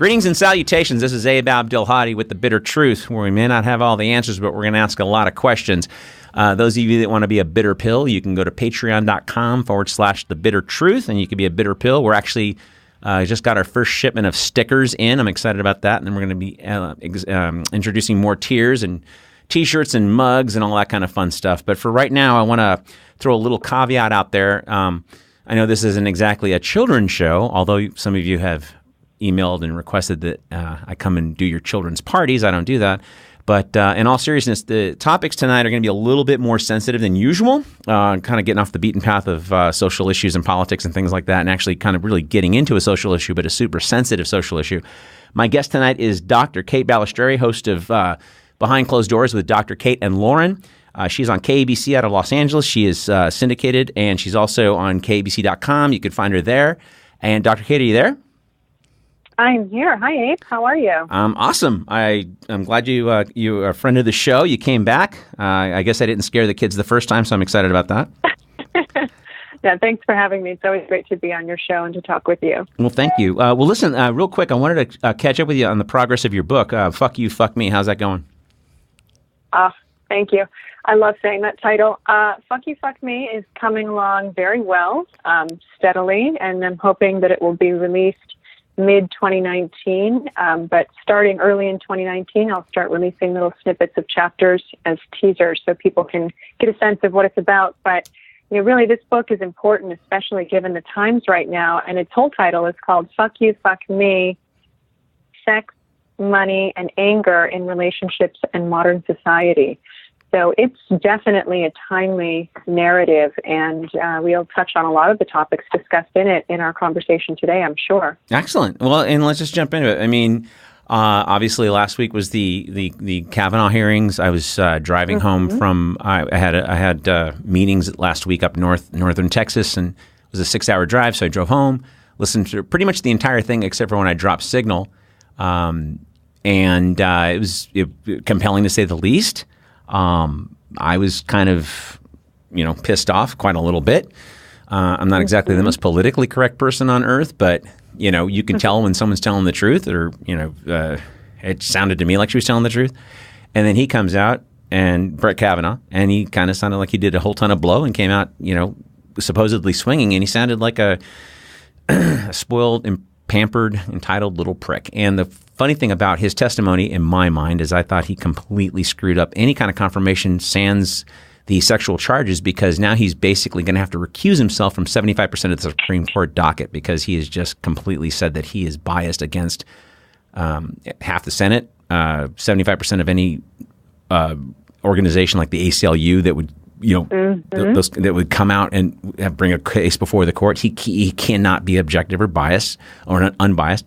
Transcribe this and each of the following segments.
Greetings and salutations. This is Abdelhadi with The Bitter Truth, where we may not have all the answers, but we're going to ask a lot of questions. Those of you that want to be a bitter pill, you can go to patreon.com/The Bitter Truth, and you can be a bitter pill. We're actually just got our first shipment of stickers in. I'm excited about that. And then we're going to be introducing more tiers and T-shirts and mugs and all that kind of fun stuff. But for right now, I want to throw a little caveat out there. I know this isn't exactly a children's show, although some of you have emailed and requested that I come and do your children's parties. I don't do that. But in all seriousness, the topics tonight are going to be a little bit more sensitive than usual, kind of getting off the beaten path of social issues and politics and things like that, and actually kind of really getting into a social issue, but a super sensitive social issue. My guest tonight is Dr. Kate Balestrieri, host of Behind Closed Doors with Dr. Kate and Lauren. She's on KABC out of Los Angeles. She is syndicated, and she's also on KABC.com. You can find her there. And Dr. Kate, are you there? I'm here. Hi, Abe. How are you? Awesome. I'm glad you're a friend of the show. You came back. I guess I didn't scare the kids the first time, so I'm excited about that. Yeah, thanks for having me. It's always great to be on your show and to talk with you. Well, thank you. Well, listen, real quick, I wanted to catch up with you on the progress of your book, Fuck You, Fuck Me. How's that going? Thank you. I love saying that title. Fuck You, Fuck Me is coming along very well, steadily, and I'm hoping that it will be released mid-2019, but starting early in 2019, I'll start releasing little snippets of chapters as teasers so people can get a sense of what it's about. But really, this book is important, especially given the times right now, and its whole title is called Fuck You, Fuck Me, Sex, Money, and Anger in Relationships and Modern Society. So it's definitely a timely narrative, and we'll touch on a lot of the topics discussed in it in our conversation today, I'm sure. Excellent. Well, and let's just jump into it. I mean, obviously last week was the Kavanaugh hearings. I was driving home from, I had meetings last week up northern Texas, and it was a 6-hour drive, so I drove home, listened to pretty much the entire thing except for when I dropped signal, and it was compelling to say the least. I was kind of, pissed off quite a little bit. I'm not exactly the most politically correct person on earth, but, you can tell when someone's telling the truth or, it sounded to me like she was telling the truth. And then he comes out, and Brett Kavanaugh, and he kind of sounded like he did a whole ton of blow and came out, supposedly swinging, and he sounded like a spoiled and pampered, entitled little prick. And the funny thing about his testimony, in my mind, is I thought he completely screwed up any kind of confirmation sans the sexual charges, because now he's basically going to have to recuse himself from 75% of the Supreme Court docket, because he has just completely said that he is biased against half the Senate, 75% of any organization like the ACLU that would those that would come out and bring a case before the court. He cannot be objective or biased or unbiased.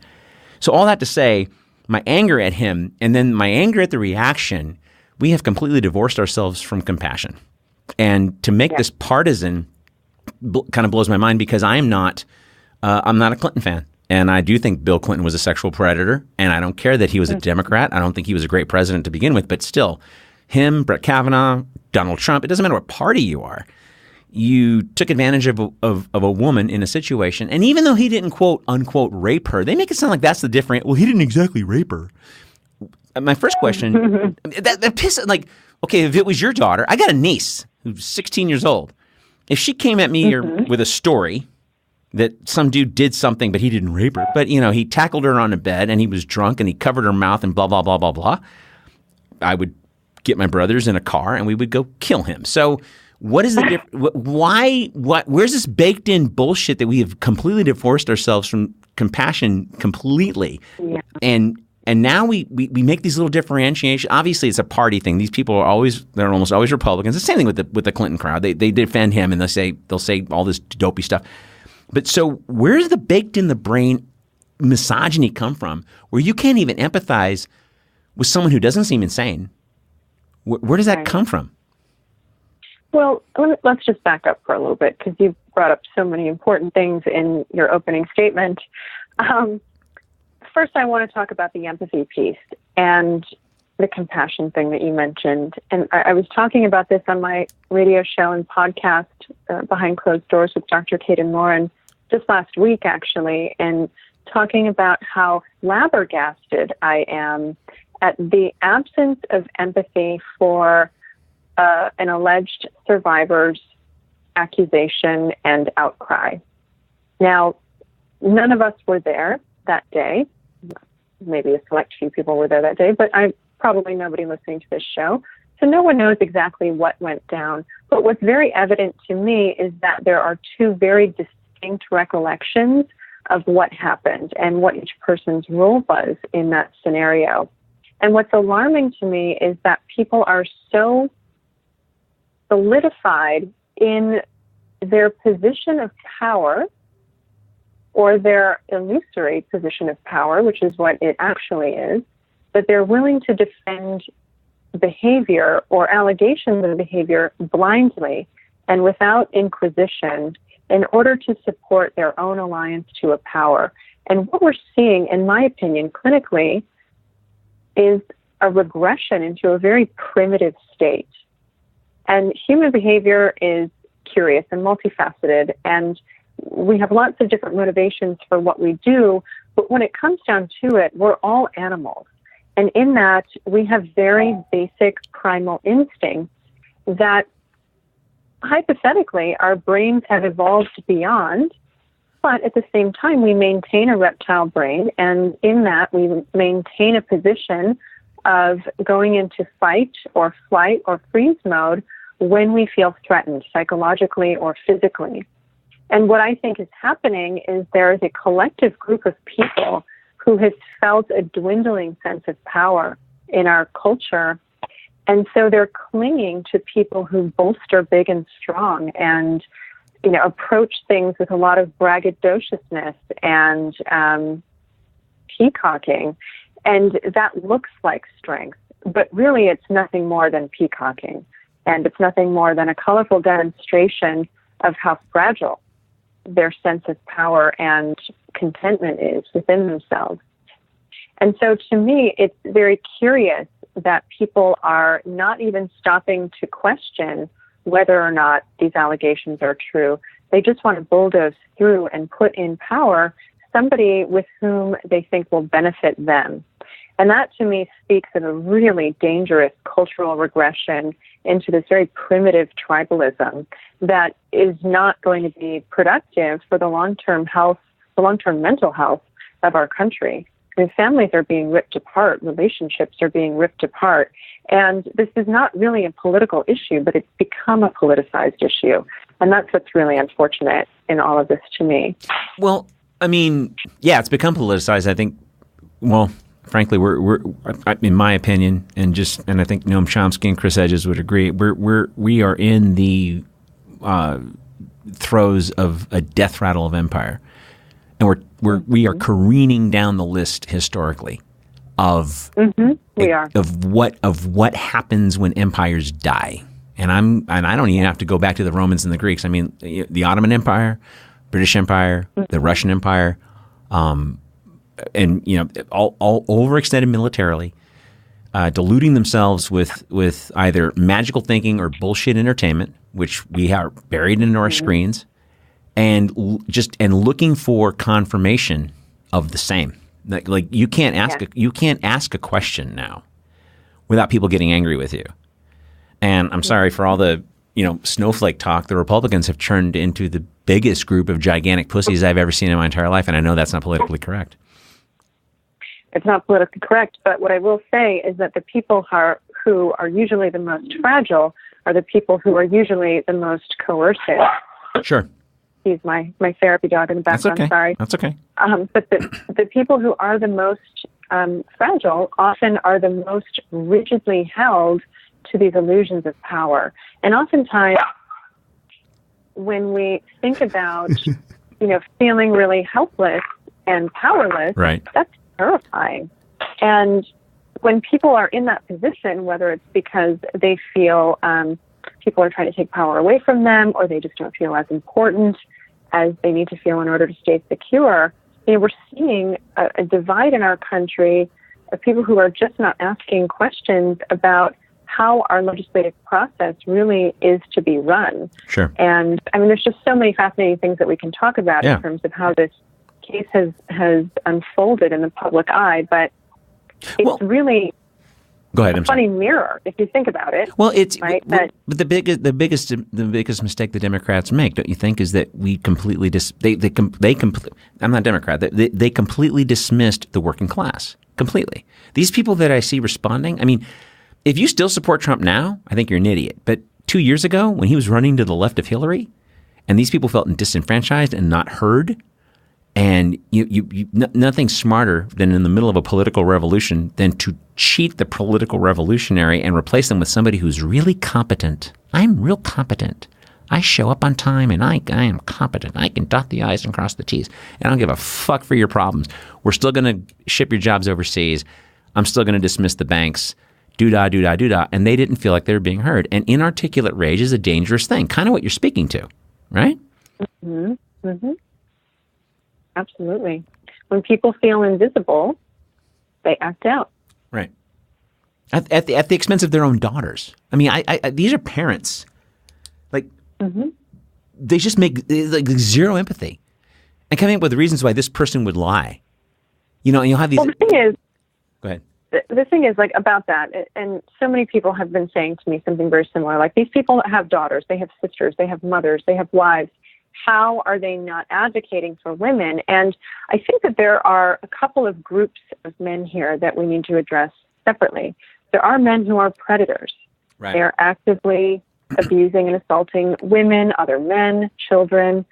So all that to say, my anger at him and then my anger at the reaction, we have completely divorced ourselves from compassion. And to make this partisan kind of blows my mind, because I'm not a Clinton fan. And I do think Bill Clinton was a sexual predator, and I don't care that he was a Democrat. I don't think he was a great president to begin with, but still, him, Brett Kavanaugh, Donald Trump, it doesn't matter what party you are. You took advantage of a woman in a situation, and even though he didn't quote unquote rape her, they make it sound like that's the different. Well, he didn't exactly rape her. My first question, that pisses, like, okay, if it was your daughter, I got a niece who's 16 years old. If she came at me with a story that some dude did something, but he didn't rape her, but he tackled her on a bed and he was drunk and he covered her mouth and blah blah blah blah blah, I would get my brothers in a car and we would go kill him. So what is the difference? Why? Where's this baked in bullshit that we have completely divorced ourselves from compassion completely? Yeah. And now we make these little differentiations. Obviously, it's a party thing. These people they're almost always Republicans. The same thing with the Clinton crowd. They defend him and they'll say all this dopey stuff. But so where's the baked in the brain misogyny come from, where you can't even empathize with someone who doesn't seem insane? Where does that come from? Well, let's just back up for a little bit, because you brought up so many important things in your opening statement. First, I want to talk about the empathy piece and the compassion thing that you mentioned. And I was talking about this on my radio show and podcast, Behind Closed Doors with Dr. Kate and Lauren, just last week, actually. And talking about how flabbergasted I am at the absence of empathy for an alleged survivor's accusation and outcry. Now, none of us were there that day. Maybe a select few people were there that day, but probably nobody listening to this show. So no one knows exactly what went down. But what's very evident to me is that there are two very distinct recollections of what happened and what each person's role was in that scenario. And what's alarming to me is that people are so solidified in their position of power, or their illusory position of power, which is what it actually is, that they're willing to defend behavior or allegations of behavior blindly and without inquisition in order to support their own alliance to a power. And what we're seeing, in my opinion, clinically, is a regression into a very primitive state. And human behavior is curious and multifaceted, and we have lots of different motivations for what we do, but when it comes down to it, we're all animals. And in that, we have very basic primal instincts that, hypothetically, our brains have evolved beyond, but at the same time, we maintain a reptile brain, and in that, we maintain a position of going into fight or flight or freeze mode when we feel threatened, psychologically or physically. And what I think is happening is there is a collective group of people who has felt a dwindling sense of power in our culture. And so they're clinging to people who bolster big and strong and, approach things with a lot of braggadociousness and peacocking. And that looks like strength, but really it's nothing more than peacocking. And it's nothing more than a colorful demonstration of how fragile their sense of power and contentment is within themselves. And so to me, it's very curious that people are not even stopping to question whether or not these allegations are true. They just want to bulldoze through and put in power somebody with whom they think will benefit them. And that, to me, speaks of a really dangerous cultural regression into this very primitive tribalism that is not going to be productive for the long-term health, the long-term mental health of our country. I mean, families are being ripped apart, relationships are being ripped apart, and this is not really a political issue, but it's become a politicized issue. And that's what's really unfortunate in all of this to me. Well, I mean, yeah, it's become politicized. I think, frankly, we're in my opinion, and I think Noam Chomsky and Chris Hedges would agree, we are in the throes of a death rattle of empire, and we are careening down the list historically of what happens when empires die. And I don't even have to go back to the Romans and the Greeks. I mean, the Ottoman Empire, British Empire, the Russian Empire. And all overextended militarily, deluding themselves with either magical thinking or bullshit entertainment, which we are buried into our screens, and looking for confirmation of the same. Like you can't ask a question now without people getting angry with you. And I'm sorry for all the snowflake talk. The Republicans have turned into the biggest group of gigantic pussies I've ever seen in my entire life, and I know that's not politically correct. It's not politically correct, but what I will say is that the people who are usually the most fragile are the people who are usually the most coercive. Sure. Excuse my therapy dog in the background. That's okay. Sorry. That's okay. But the people who are the most fragile often are the most rigidly held to these illusions of power. And oftentimes, when we think about, feeling really helpless and powerless, right, that's terrifying. And when people are in that position, whether it's because they feel people are trying to take power away from them, or they just don't feel as important as they need to feel in order to stay secure, we're seeing a divide in our country of people who are just not asking questions about how our legislative process really is to be run. Sure. And I mean, there's just so many fascinating things that we can talk about in terms of how this case has unfolded in the public eye, but it's really go ahead. a funny mirror if you think about it. Well, it's right. But the biggest mistake the Democrats make, don't you think, is that we completely I'm not a Democrat. They completely dismissed the working class completely. These people that I see responding. I mean, if you still support Trump now, I think you're an idiot. But 2 years ago, when he was running to the left of Hillary, and these people felt disenfranchised and not heard. And nothing smarter than in the middle of a political revolution than to cheat the political revolutionary and replace them with somebody who's really competent. I'm real competent. I show up on time and I am competent. I can dot the I's and cross the T's. And I don't give a fuck for your problems. We're still going to ship your jobs overseas. I'm still going to dismiss the banks. Doo-dah, doo-dah, doo-dah. And they didn't feel like they were being heard. And inarticulate rage is a dangerous thing. Kind of what you're speaking to, right? Mm-hmm. Mm-hmm. Absolutely. When people feel invisible, they act out. Right. At the expense of their own daughters. I mean, these are parents. Like, they just make like zero empathy and coming up with reasons why this person would lie. You know, and you'll have these. Well, the thing is, go ahead. The thing is, like, about that, and so many people have been saying to me something very similar. Like, these people have daughters, they have sisters, they have mothers, they have wives. How are they not advocating for women? And I think that there are a couple of groups of men here that we need to address separately. There are men who are predators. Right. They are actively abusing and assaulting women, other men, children.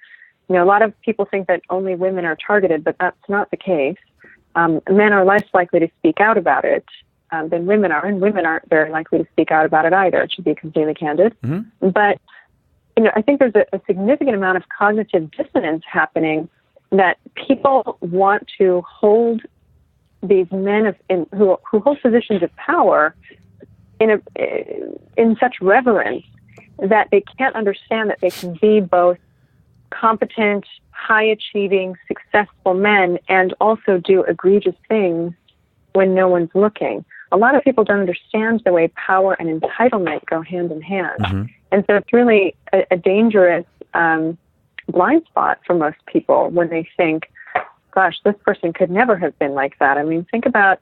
You know, a lot of people think that only women are targeted, but that's not the case. Men are less likely to speak out about it than women are, and women aren't very likely to speak out about it either, to be completely candid. Mm-hmm. But you know, I think there's a significant amount of cognitive dissonance happening that people want to hold these men who hold positions of power in such reverence that they can't understand that they can be both competent, high-achieving, successful men and also do egregious things when no one's looking. A lot of people don't understand the way power and entitlement go hand in hand. Mm-hmm. And so it's really a dangerous blind spot for most people when they think, gosh, this person could never have been like that. I mean, think about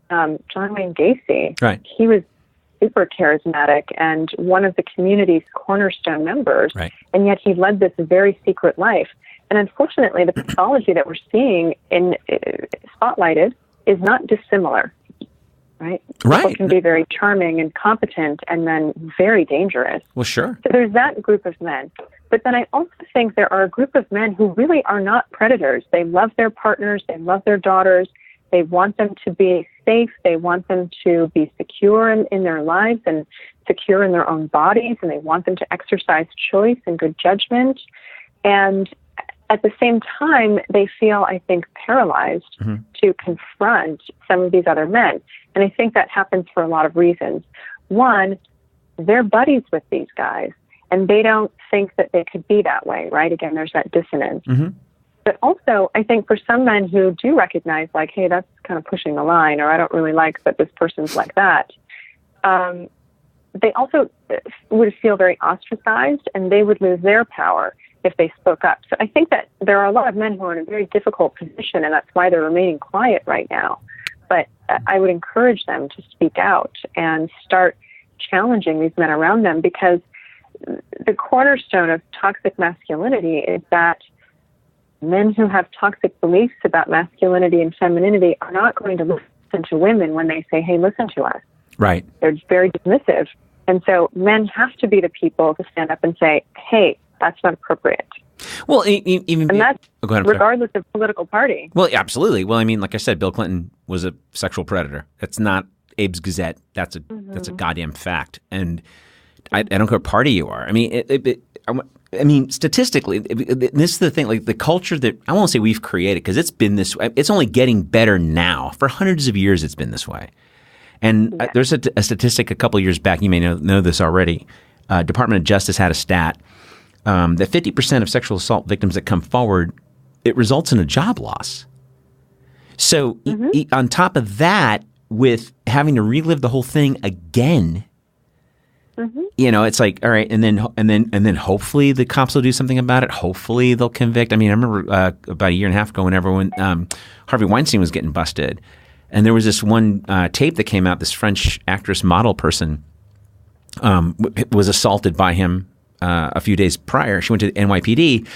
John Wayne Gacy. Right. He was super charismatic and one of the community's cornerstone members, right. And yet he led this very secret life. And unfortunately, the pathology that we're seeing spotlighted is not dissimilar. Right? People can be very charming and competent and then very dangerous. Well, sure. So there's that group of men. But then I also think there are a group of men who really are not predators. They love their partners. They love their daughters. They want them to be safe. They want them to be secure in their lives and secure in their own bodies. And they want them to exercise choice and good judgment. And at the same time, they feel, I think, paralyzed to confront some of these other men. And I think that happens for a lot of reasons. One, they're buddies with these guys, and they don't think that they could be that way, right? Again, there's that dissonance. Mm-hmm. But also, I think for some men who do recognize, like, hey, that's kind of pushing the line, or I don't really like that this person's like that, they also would feel very ostracized, and they would lose their power if they spoke up. So I think that there are a lot of men who are in a very difficult position, and that's why they're remaining quiet right now. But I would encourage them to speak out and start challenging these men around them, because the cornerstone of toxic masculinity is that men who have toxic beliefs about masculinity and femininity are not going to listen to women when they say, hey, listen to us. Right. They're very dismissive. And so men have to be the people to stand up and say, hey, that's not appropriate. Well, even and that's regardless of political party. Well, absolutely. Well, I mean, like I said, Bill Clinton was a sexual predator. That's not Abe's Gazette. That's a goddamn fact. And I don't care what party you are. I mean, statistically, this is the thing. Like the culture that I won't say we've created, because it's been this way. It's only getting better now. For hundreds of years, it's been this way. And there's a statistic a couple of years back. You may know this already. Department of Justice had a stat. That 50% of sexual assault victims that come forward, it results in a job loss. So on top of that, with having to relive the whole thing again, It's like, all right, and then hopefully the cops will do something about it. Hopefully they'll convict. I mean, I remember about a year and a half ago, whenever when Harvey Weinstein was getting busted, and there was this one tape that came out. This French actress model person was assaulted by him a few days prior. She went to the NYPD,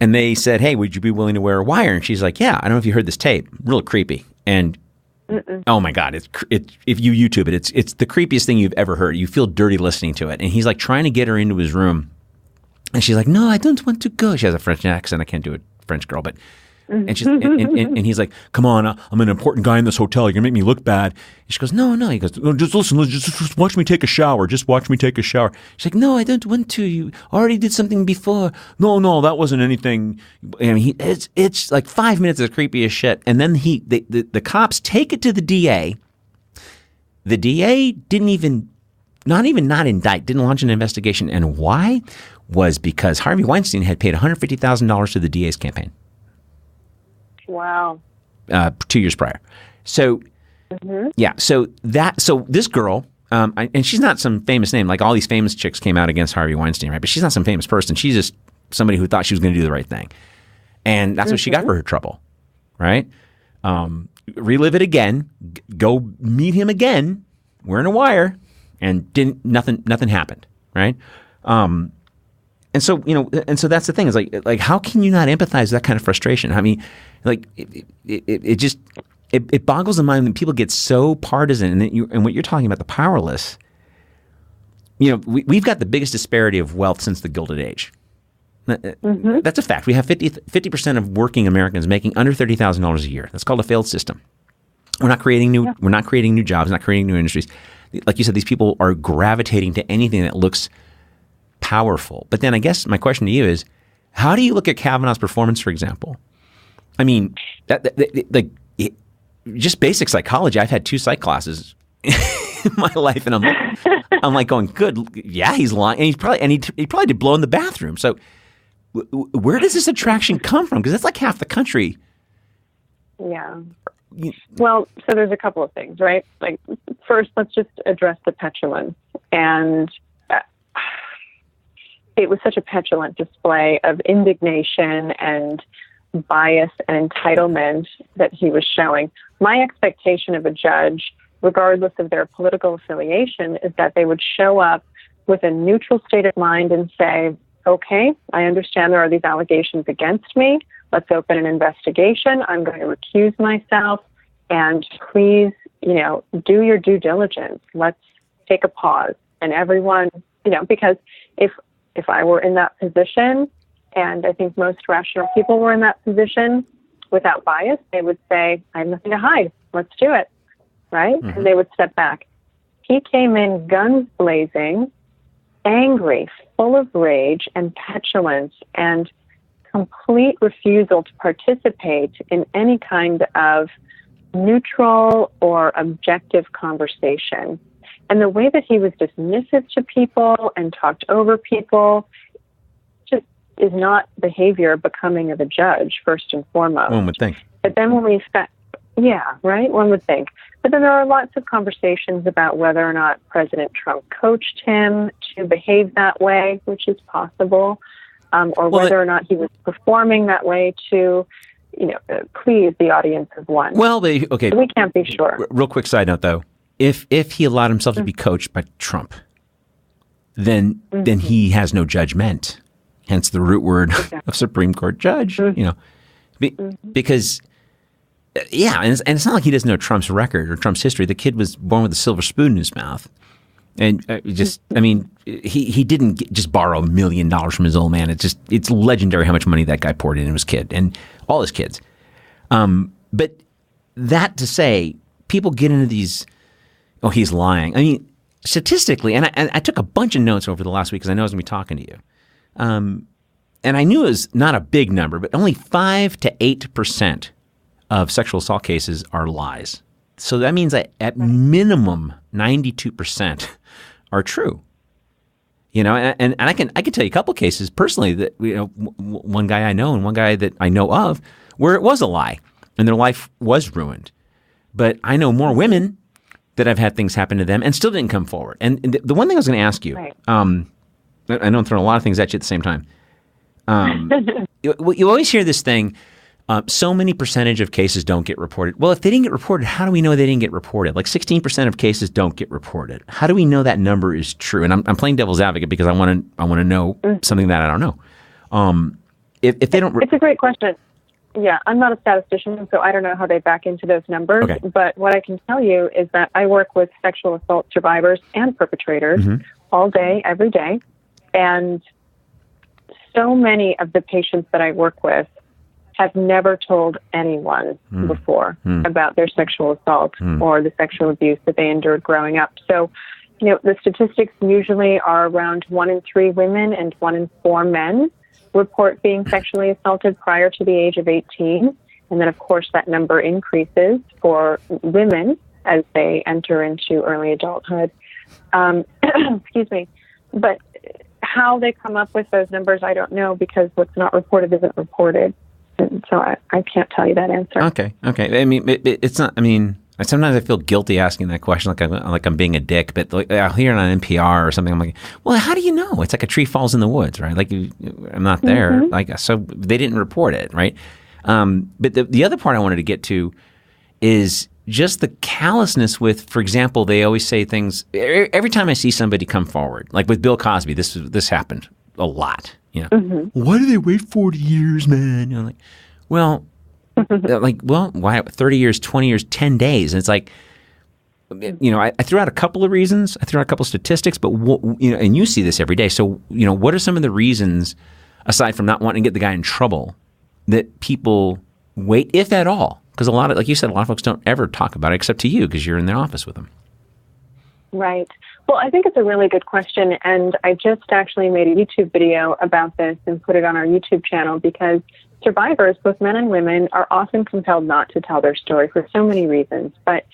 and they said, "Hey, would you be willing to wear a wire?" And she's like, "Yeah." I don't know if you heard this tape. Real creepy. And oh my God, if you YouTube it, it's the creepiest thing you've ever heard. You feel dirty listening to it. And he's like trying to get her into his room, and she's like, "No, I don't want to go." She has a French accent. I can't do a French girl, but and she's and he's like, "Come on, I'm an important guy in this hotel. You're gonna make me look bad." And she goes, "No." He goes, "No, just listen. Just watch me take a shower. Just watch me take a shower." She's like, "No, I don't want to. You already did something before." No, that wasn't anything. I mean, it's like 5 minutes of creepy as shit. And then the cops take it to the DA. The DA didn't not indict, didn't launch an investigation. And why? Was because Harvey Weinstein had paid $150,000 to the DA's campaign. Wow. 2 years prior. So, so this girl, and she's not some famous name, like all these famous chicks came out against Harvey Weinstein, right? But she's not some famous person. She's just somebody who thought she was going to do the right thing. And that's what she got for her trouble, right? Relive it again, go meet him again, wearing a wire, and nothing happened, right? And so, that's the thing is like, how can you not empathize with that kind of frustration? I mean, like, it boggles the mind when people get so partisan, and what you're talking about, the powerless. We've got the biggest disparity of wealth since the Gilded Age. That's a fact. We have 50% of working Americans making under $30,000 a year. That's called a failed system. We're not creating new. We're not creating new jobs. Not creating new industries. Like you said, these people are gravitating to anything that looks powerful. But then I guess my question to you is, how do you look at Kavanaugh's performance, for example? I mean, just basic psychology. I've had 2 psych classes in my life, and I'm like going, good. Yeah, he's lying, and he probably did blow in the bathroom. So where does this attraction come from? Because that's like half the country. Yeah. Well, so there's a couple of things, right? Like, first, let's just address the petulance. And it was such a petulant display of indignation and bias and entitlement that he was showing. My expectation of a judge, regardless of their political affiliation, is that they would show up with a neutral state of mind and say, okay, I understand there are these allegations against me. Let's open an investigation. I'm going to recuse myself, and please, do your due diligence. Let's take a pause. And everyone, because if I were in that position, and I think most rational people were in that position, without bias, they would say, I have nothing to hide. Let's do it. Right? And they would step back. He came in guns blazing, angry, full of rage and petulance, and complete refusal to participate in any kind of neutral or objective conversation. And the way that he was dismissive to people and talked over people just is not behavior becoming of a judge, first and foremost. One would think. But then when we right? One would think. But then there are lots of conversations about whether or not President Trump coached him to behave that way, which is possible, or whether or not he was performing that way to, please the audience of one. Well, so we can't be sure. Real quick side note, though. If he allowed himself to be coached by Trump, then he has no judgment. Hence the root word of Supreme Court judge. Because and it's not like he doesn't know Trump's record or Trump's history. The kid was born with a silver spoon in his mouth, and he didn't just borrow $1 million from his old man. It's legendary how much money that guy poured into his kid and all his kids. But that to say, people get into these. Oh, he's lying. I mean, statistically, and I took a bunch of notes over the last week because I know I was going to be talking to you. And I knew it was not a big number, but only 5 to 8% of sexual assault cases are lies. So that means that at minimum 92% are true. And I can tell you a couple of cases personally that one guy I know and one guy that I know of where it was a lie and their life was ruined. But I know more women that have had things happen to them and still didn't come forward. And the one thing I was going to ask you, Right. I know I'm throwing a lot of things at you at the same time. You always hear this thing, so many percentage of cases don't get reported. Well, if they didn't get reported, how do we know they didn't get reported? Like 16% of cases don't get reported. How do we know that number is true? And I'm playing devil's advocate because I want to know something that I don't know. If they don't... It's a great question. Yeah, I'm not a statistician, so I don't know how they back into those numbers. Okay. But what I can tell you is that I work with sexual assault survivors and perpetrators all day, every day. And so many of the patients that I work with have never told anyone before about their sexual assault or the sexual abuse that they endured growing up. So, the statistics usually are around 1 in 3 women and 1 in 4 men report being sexually assaulted prior to the age of 18. And then, of course, that number increases for women as they enter into early adulthood. Excuse me. But how they come up with those numbers, I don't know, because what's not reported isn't reported. And so I can't tell you that answer. Okay. I mean, it's not, sometimes I feel guilty asking that question, like I'm being a dick, but I'll hear it on NPR or something. I'm like, well, how do you know? It's like a tree falls in the woods, right? Like I'm not there. So they didn't report it, right? But the other part I wanted to get to is just the callousness with, for example, they always say things, every time I see somebody come forward, like with Bill Cosby, this happened a lot, Why do they wait 40 years, man? Well, why 30 years, 20 years, 10 days? And it's like, I threw out a couple of reasons. I threw out a couple of statistics, but, and you see this every day. So, what are some of the reasons, aside from not wanting to get the guy in trouble, that people wait, if at all? Because like you said, a lot of folks don't ever talk about it except to you because you're in the office with them. Right. Well, I think it's a really good question. And I just actually made a YouTube video about this and put it on our YouTube channel because survivors, both men and women, are often compelled not to tell their story for so many reasons. But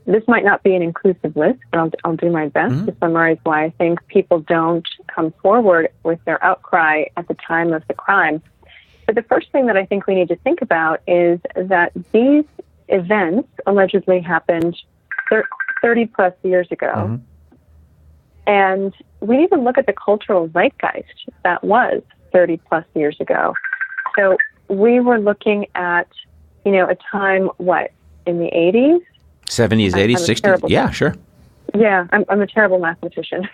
this might not be an inclusive list, but I'll do my best to summarize why I think people don't come forward with their outcry at the time of the crime. But the first thing that I think we need to think about is that these events allegedly happened 30 plus years ago. And we need to look at the cultural zeitgeist that was 30 plus years ago. So we were looking at, a time, in the 80s? 70s, 80s, 60s? Yeah, sure. Yeah, I'm a terrible mathematician.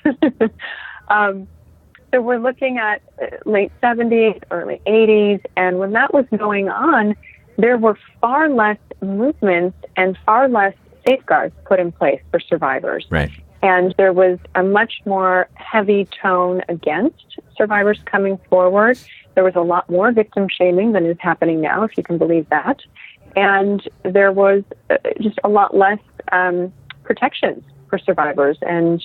So we're looking at late 70s, early 80s, and when that was going on, there were far less movements and far less safeguards put in place for survivors. Right. And there was a much more heavy tone against survivors coming forward. There was a lot more victim shaming than is happening now, if you can believe that. And there was just a lot less protections for survivors, and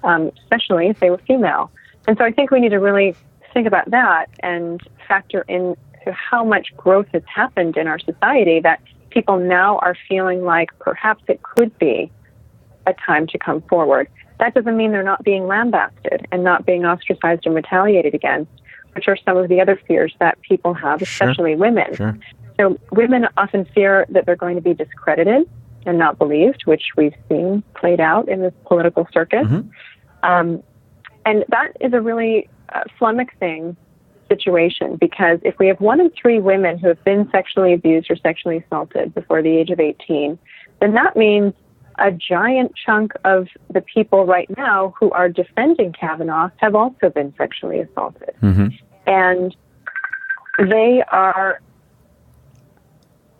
especially if they were female. And so I think we need to really think about that and factor in to how much growth has happened in our society that people now are feeling like perhaps it could be a time to come forward. That doesn't mean they're not being lambasted and not being ostracized and retaliated against, which are some of the other fears that people have, especially women. Sure. So women often fear that they're going to be discredited and not believed, which we've seen played out in this political circus. And that is a really flummoxing situation, because if we have 1 in 3 women who have been sexually abused or sexually assaulted before the age of 18, then that means a giant chunk of the people right now who are defending Kavanaugh have also been sexually assaulted. And they are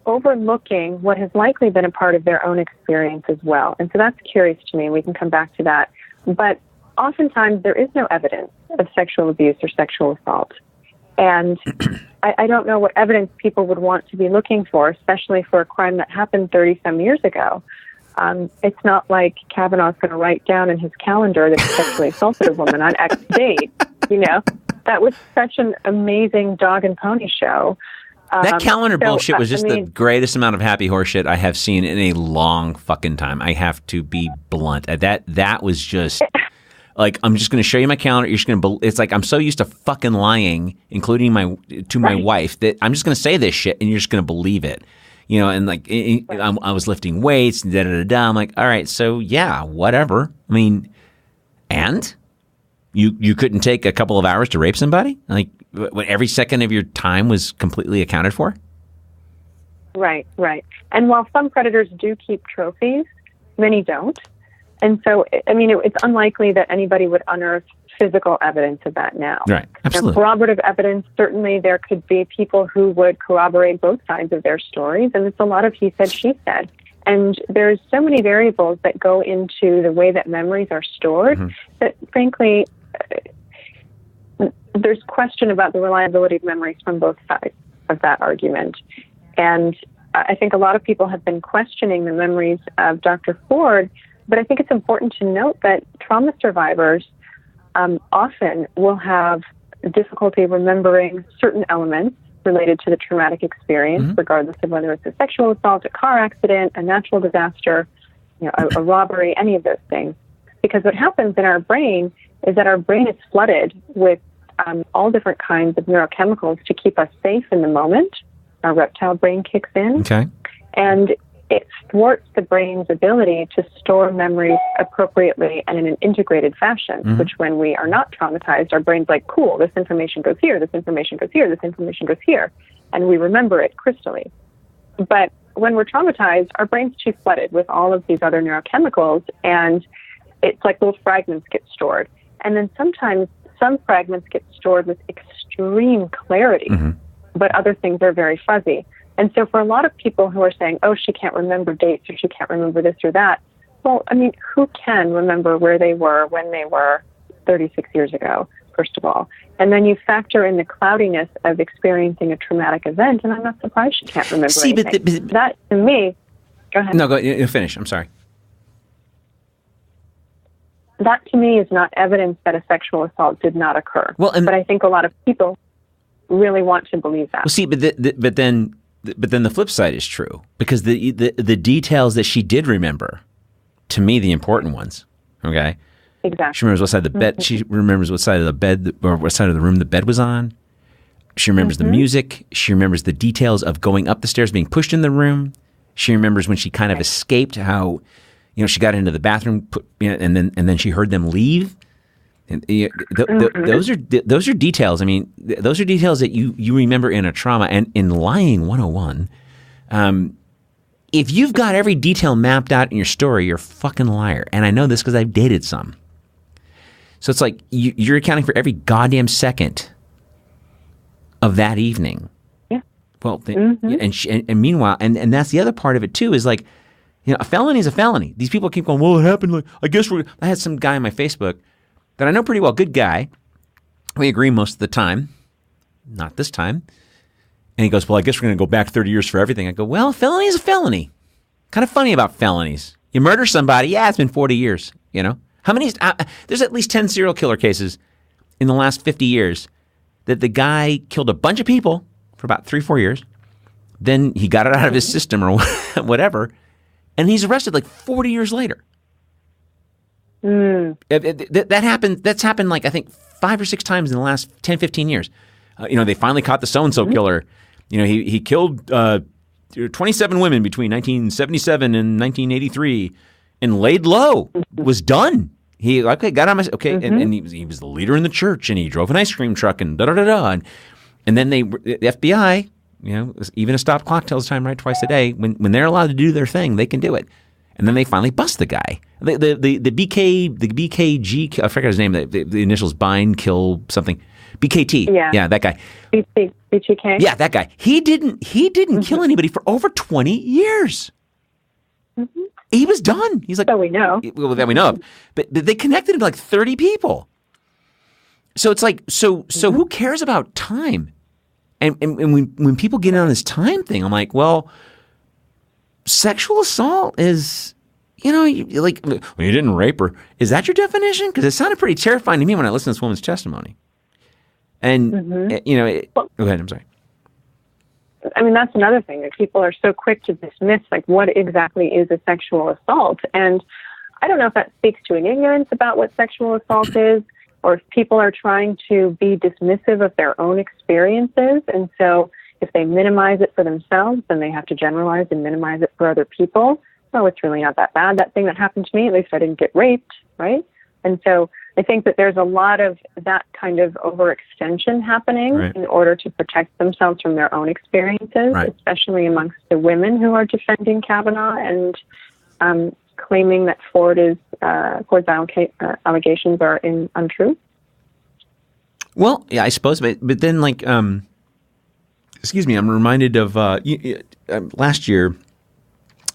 overlooking what has likely been a part of their own experience as well. And so that's curious to me. We can come back to that. But oftentimes there is no evidence of sexual abuse or sexual assault. And I don't know what evidence people would want to be looking for, especially for a crime that happened 30-some years ago. It's not like Kavanaugh's going to write down in his calendar that he sexually assaulted a woman on X date. That was such an amazing dog and pony show. That calendar bullshit was just the greatest amount of happy horse shit I have seen in a long fucking time. I have to be blunt. That was just like, I'm just going to show you my calendar. You're just going to. It's like I'm so used to fucking lying, including my wife, that I'm just going to say this shit and you're just going to believe it. and like I was lifting weights and da da da da. I'm like, all right, so yeah, whatever. I mean, and you couldn't take a couple of hours to rape somebody? Like, what, every second of your time was completely accounted for? Right. And while some predators do keep trophies, many don't. And so, I mean, it's unlikely that anybody would unearth physical evidence of that now. Right, absolutely. Now, corroborative evidence, certainly there could be people who would corroborate both sides of their stories, and it's a lot of he said, she said. And there's so many variables that go into the way that memories are stored that, frankly, there's question about the reliability of memories from both sides of that argument. And I think a lot of people have been questioning the memories of Dr. Ford, but I think it's important to note that trauma survivors often will have difficulty remembering certain elements related to the traumatic experience, regardless of whether it's a sexual assault, a car accident, a natural disaster, a robbery, any of those things. Because what happens in our brain is that our brain is flooded with all different kinds of neurochemicals to keep us safe in the moment. Our reptile brain kicks in. Okay. And it thwarts the brain's ability to store memories appropriately and in an integrated fashion, which when we are not traumatized, our brain's like, cool, this information goes here, this information goes here, this information goes here, and we remember it crystally. But when we're traumatized, our brain's too flooded with all of these other neurochemicals, and it's like little fragments get stored. And then sometimes some fragments get stored with extreme clarity, but other things are very fuzzy. And so for a lot of people who are saying, oh, she can't remember dates or she can't remember this or that, well, I mean, who can remember where they were when they were 36 years ago, first of all? And then you factor in the cloudiness of experiencing a traumatic event, and I'm not surprised she can't remember anything. But that, to me, go ahead. No, you finish. I'm sorry. That, to me, is not evidence that a sexual assault did not occur. Well, but I think a lot of people really want to believe that. Well, see, but then the flip side is true, because the details that she did remember, to me, the important ones. Okay. Exactly. She remembers what side of the bed. She remembers what side of the bed or what side of the room the bed was on. She remembers the music. She remembers the details of going up the stairs, being pushed in the room. She remembers when she kind of escaped, how, she got into the bathroom, and then she heard them leave. And those are details. I mean, those are details that you remember in a trauma. And in Lying 101, if you've got every detail mapped out in your story, you're a fucking liar. And I know this because I've dated some. So it's like you're accounting for every goddamn second of that evening. Yeah. Well, and meanwhile, and that's the other part of it too, is like, a felony is a felony. These people keep going, well, it happened. Like, I guess I had some guy on my Facebook that I know pretty well, good guy. We agree most of the time. Not this time. And he goes, well, I guess we're going to go back 30 years for everything. I go, well, felony is a felony. Kind of funny about felonies. You murder somebody, yeah, it's been 40 years, How many? There's at least 10 serial killer cases in the last 50 years that the guy killed a bunch of people for about 3-4 years. Then he got it out of his system or whatever. And he's arrested like 40 years later. That happened. That's happened like, I think, 5 or 6 times in the last 10, 15 years. They finally caught the so-and-so killer. He killed 27 women between 1977 and 1983 and laid low, was done. He got on and he was the leader in the church, and he drove an ice cream truck and da-da-da-da. And then the FBI, even a stop clock tells time right twice a day. When they're allowed to do their thing, they can do it. And then they finally bust the guy. The BKG, I forgot his name, the initials bind, kill, something. BKT. Yeah, that guy. BTK. Yeah, that guy. He didn't kill anybody for over 20 years. He was done. He's like, that we know. Well, that we know of. But they connected him to like 30 people. So it's like, so who cares about time? And when people get on this time thing, I'm like, well, sexual assault is, you didn't rape her. Is that your definition? Because it sounded pretty terrifying to me when I listened to this woman's testimony. And, go ahead, I'm sorry. I mean, that's another thing, that people are so quick to dismiss, like, what exactly is a sexual assault? And I don't know if that speaks to an ignorance about what sexual assault is, or if people are trying to be dismissive of their own experiences. And so, If they minimize it for themselves, then they have to generalize and minimize it for other people. Oh, it's really not that bad. That thing that happened to me, at least I didn't get raped, right? And so I think that there's a lot of that kind of overextension happening in order to protect themselves from their own experiences, especially amongst the women who are defending Kavanaugh and claiming that Ford's allegations are untrue. Well, yeah, I suppose, but then like, excuse me, I'm reminded of last year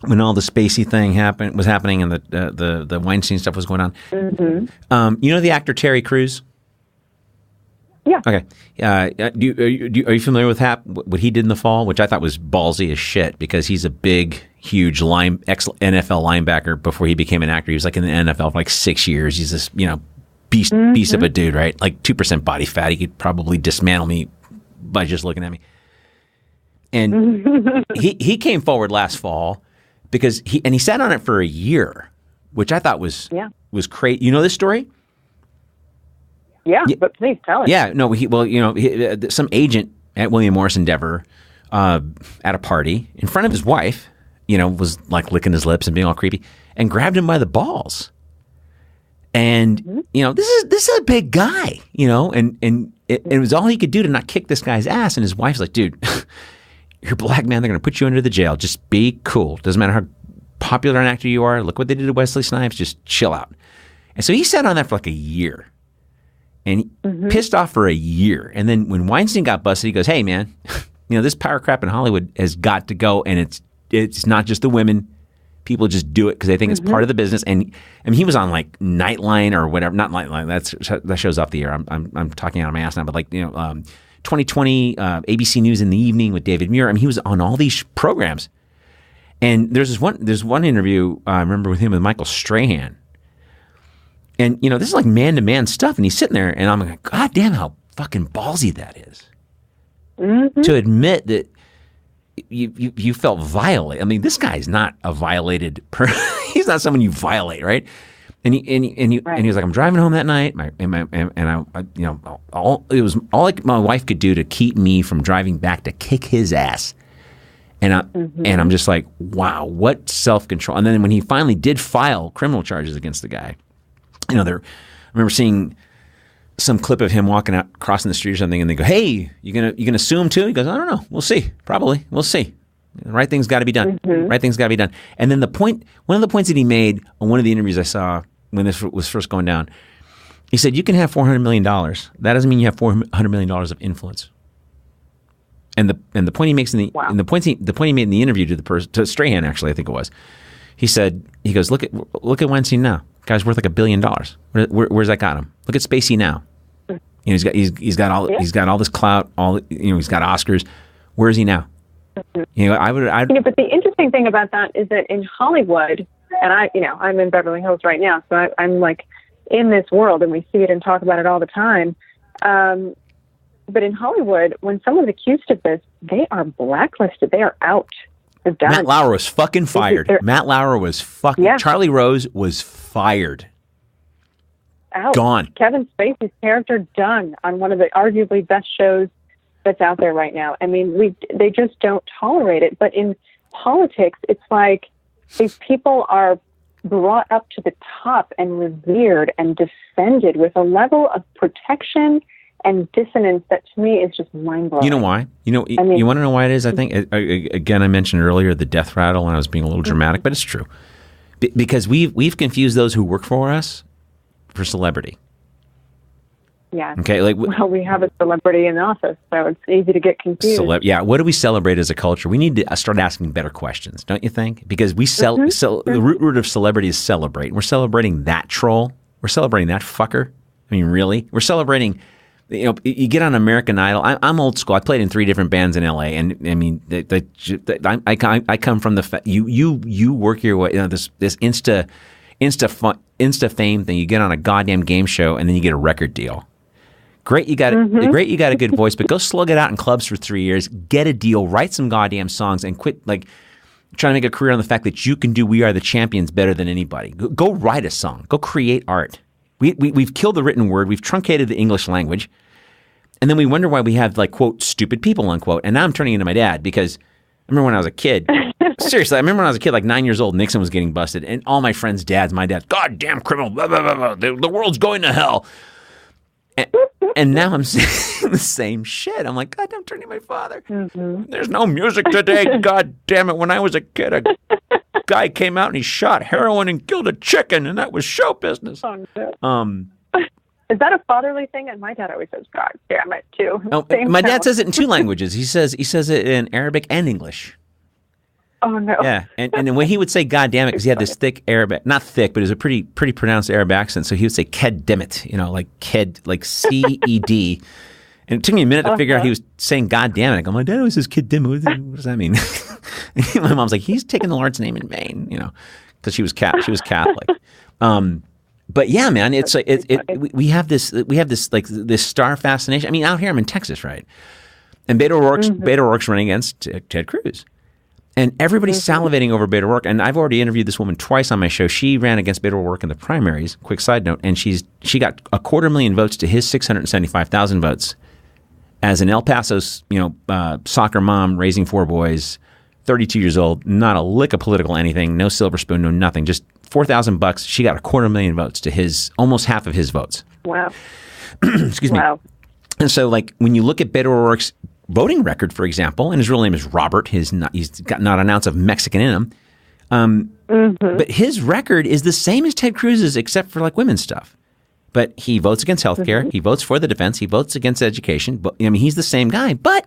when all the Spacey thing was happening and the Weinstein stuff was going on. Mm-hmm. You know the actor Terry Crews? Yeah. Okay. Are you familiar with what he did in the fall, which I thought was ballsy as shit because he's a big, huge ex-NFL linebacker before he became an actor. He was like in the NFL for like 6 years. He's this, beast of a dude, right? Like 2% body fat. He could probably dismantle me by just looking at me. And he came forward last fall because he sat on it for a year, which I thought was crazy. You know this story? Yeah, but please tell us. Yeah, no, some agent at William Morris Endeavor at a party in front of his wife, was like licking his lips and being all creepy and grabbed him by the balls. And, this is a big guy, and it was all he could do to not kick this guy's ass. And his wife's like, dude, you're a black man. They're going to put you under the jail. Just be cool. Doesn't matter how popular an actor you are. Look what they did to Wesley Snipes. Just chill out. And so he sat on that for like a year. And he pissed off for a year. And then when Weinstein got busted, he goes, hey, man, this power crap in Hollywood has got to go. And it's not just the women. People just do it because they think it's part of the business. And I mean, he was on like Nightline or whatever. Not Nightline. That show's off the air. I'm talking out of my ass now. But like, 2020 ABC News in the evening with David Muir. I mean, he was on all these programs. And there's one interview I remember with him with Michael Strahan. And, this is like man-to-man stuff. And he's sitting there, and I'm like, God damn how fucking ballsy that is. Mm-hmm. To admit that you felt violated. I mean, this guy's not a violated person. He's not someone you violate, right? And he was like, I'm driving home that night, it was all like my wife could do to keep me from driving back to kick his ass. And I'm just like, wow, what self-control. And then when he finally did file criminal charges against the guy, I remember seeing some clip of him walking out, crossing the street or something, and they go, "Hey, you gonna sue him too?" He goes, "I don't know. We'll see. Probably. We'll see. The right thing's got to be done. Right thing's got to be done." And then one of the points that he made on one of the interviews I saw when this was first going down, he said, "You can have $400 million. That doesn't mean you have $400 million of influence." And the point he makes the point he made in the interview to Strahan, actually, I think it was, he goes, look at Weinstein now. Guy's worth like $1 billion. Where's that got him? Look at Spacey now. He's got all this clout. He's got Oscars. Where is he now? But the interesting thing about that is that in Hollywood, and I'm in Beverly Hills right now, so I'm like in this world, and we see it and talk about it all the time. But in Hollywood, when someone's accused of this, they are blacklisted. They are out. Matt Lauer was fucking fired. Matt Lauer was fucking... Yeah. Charlie Rose was fired. Out. Gone. Kevin Spacey's character done on one of the arguably best shows that's out there right now. I mean, they just don't tolerate it. But in politics, it's like these people are brought up to the top and revered and defended with a level of protection and dissonance that to me is just mind-blowing. You know why? You want to know why it is? I think, again, I mentioned earlier the death rattle, and I was being a little dramatic, but it's true. Because we've confused those who work for us for celebrity. Yeah. Okay. We have a celebrity in office, so it's easy to get confused. What do we celebrate as a culture? We need to start asking better questions, don't you think? Because the root word of celebrity is celebrate. We're celebrating that troll. We're celebrating that fucker. I mean, really? We're celebrating... you get on American Idol. I'm old school. I played in 3 different bands in LA, and I mean, I come from the you work your way. This Insta fame thing. You get on a goddamn game show, and then you get a record deal. Great, you got a good voice, but go slug it out in clubs for 3 years. Get a deal. Write some goddamn songs, and quit trying to make a career on the fact that you can do "We Are the Champions" better than anybody. Go write a song. Go create art. We've killed the written word. We've truncated the English language. And then we wonder why we have like, quote, stupid people, unquote. And now I'm turning into my dad because I remember when I was a kid. Seriously, I remember when I was a kid, like 9 years old, Nixon was getting busted. And all my friends' dads, my dad, goddamn criminal, blah, blah, blah, blah, the world's going to hell. And now I'm saying the same shit. I'm like, God, I'm turning my father. There's no music today. God damn it. When I was a kid, a guy came out and he shot heroin and killed a chicken, and that was show business. Oh, no. Is that a fatherly thing? And my dad always says, God damn it, too. Oh, my dad says it in 2 languages. He says it in Arabic and English. Oh, no. Yeah. And when he would say God damn it, because he had this thick Arabic, not thick, but it was a pretty pronounced Arab accent. So he would say ked demit, like ked, like C-E-D. And it took me a minute to figure out he was saying God damn it. I go, my dad always says ked demit. What does that mean? My mom's like, he's taking the Lord's name in vain, because she was Catholic. But yeah, man, it's like we have this like this star fascination. I mean, out here I'm in Texas, right? And Beto O'Rourke's running against Ted Cruz, and everybody's salivating over Beto O'Rourke. And I've already interviewed this woman twice on my show. She ran against Beto O'Rourke in the primaries. Quick side note, and she got 250,000 votes to his 675,000 votes as an El Paso, soccer mom raising 4 boys, 32 years old, not a lick of political anything, no silver spoon, no nothing, just $4,000. She got 250,000 votes to almost half of his votes. Wow. Excuse me. Wow. And so, like, when you look at Beto O'Rourke's voting record, for example, and his real name is Robert, he's got not an ounce of Mexican in him, but his record is the same as Ted Cruz's, except for like women's stuff. But he votes against healthcare. He votes for the defense. He votes against education. But I mean, he's the same guy, but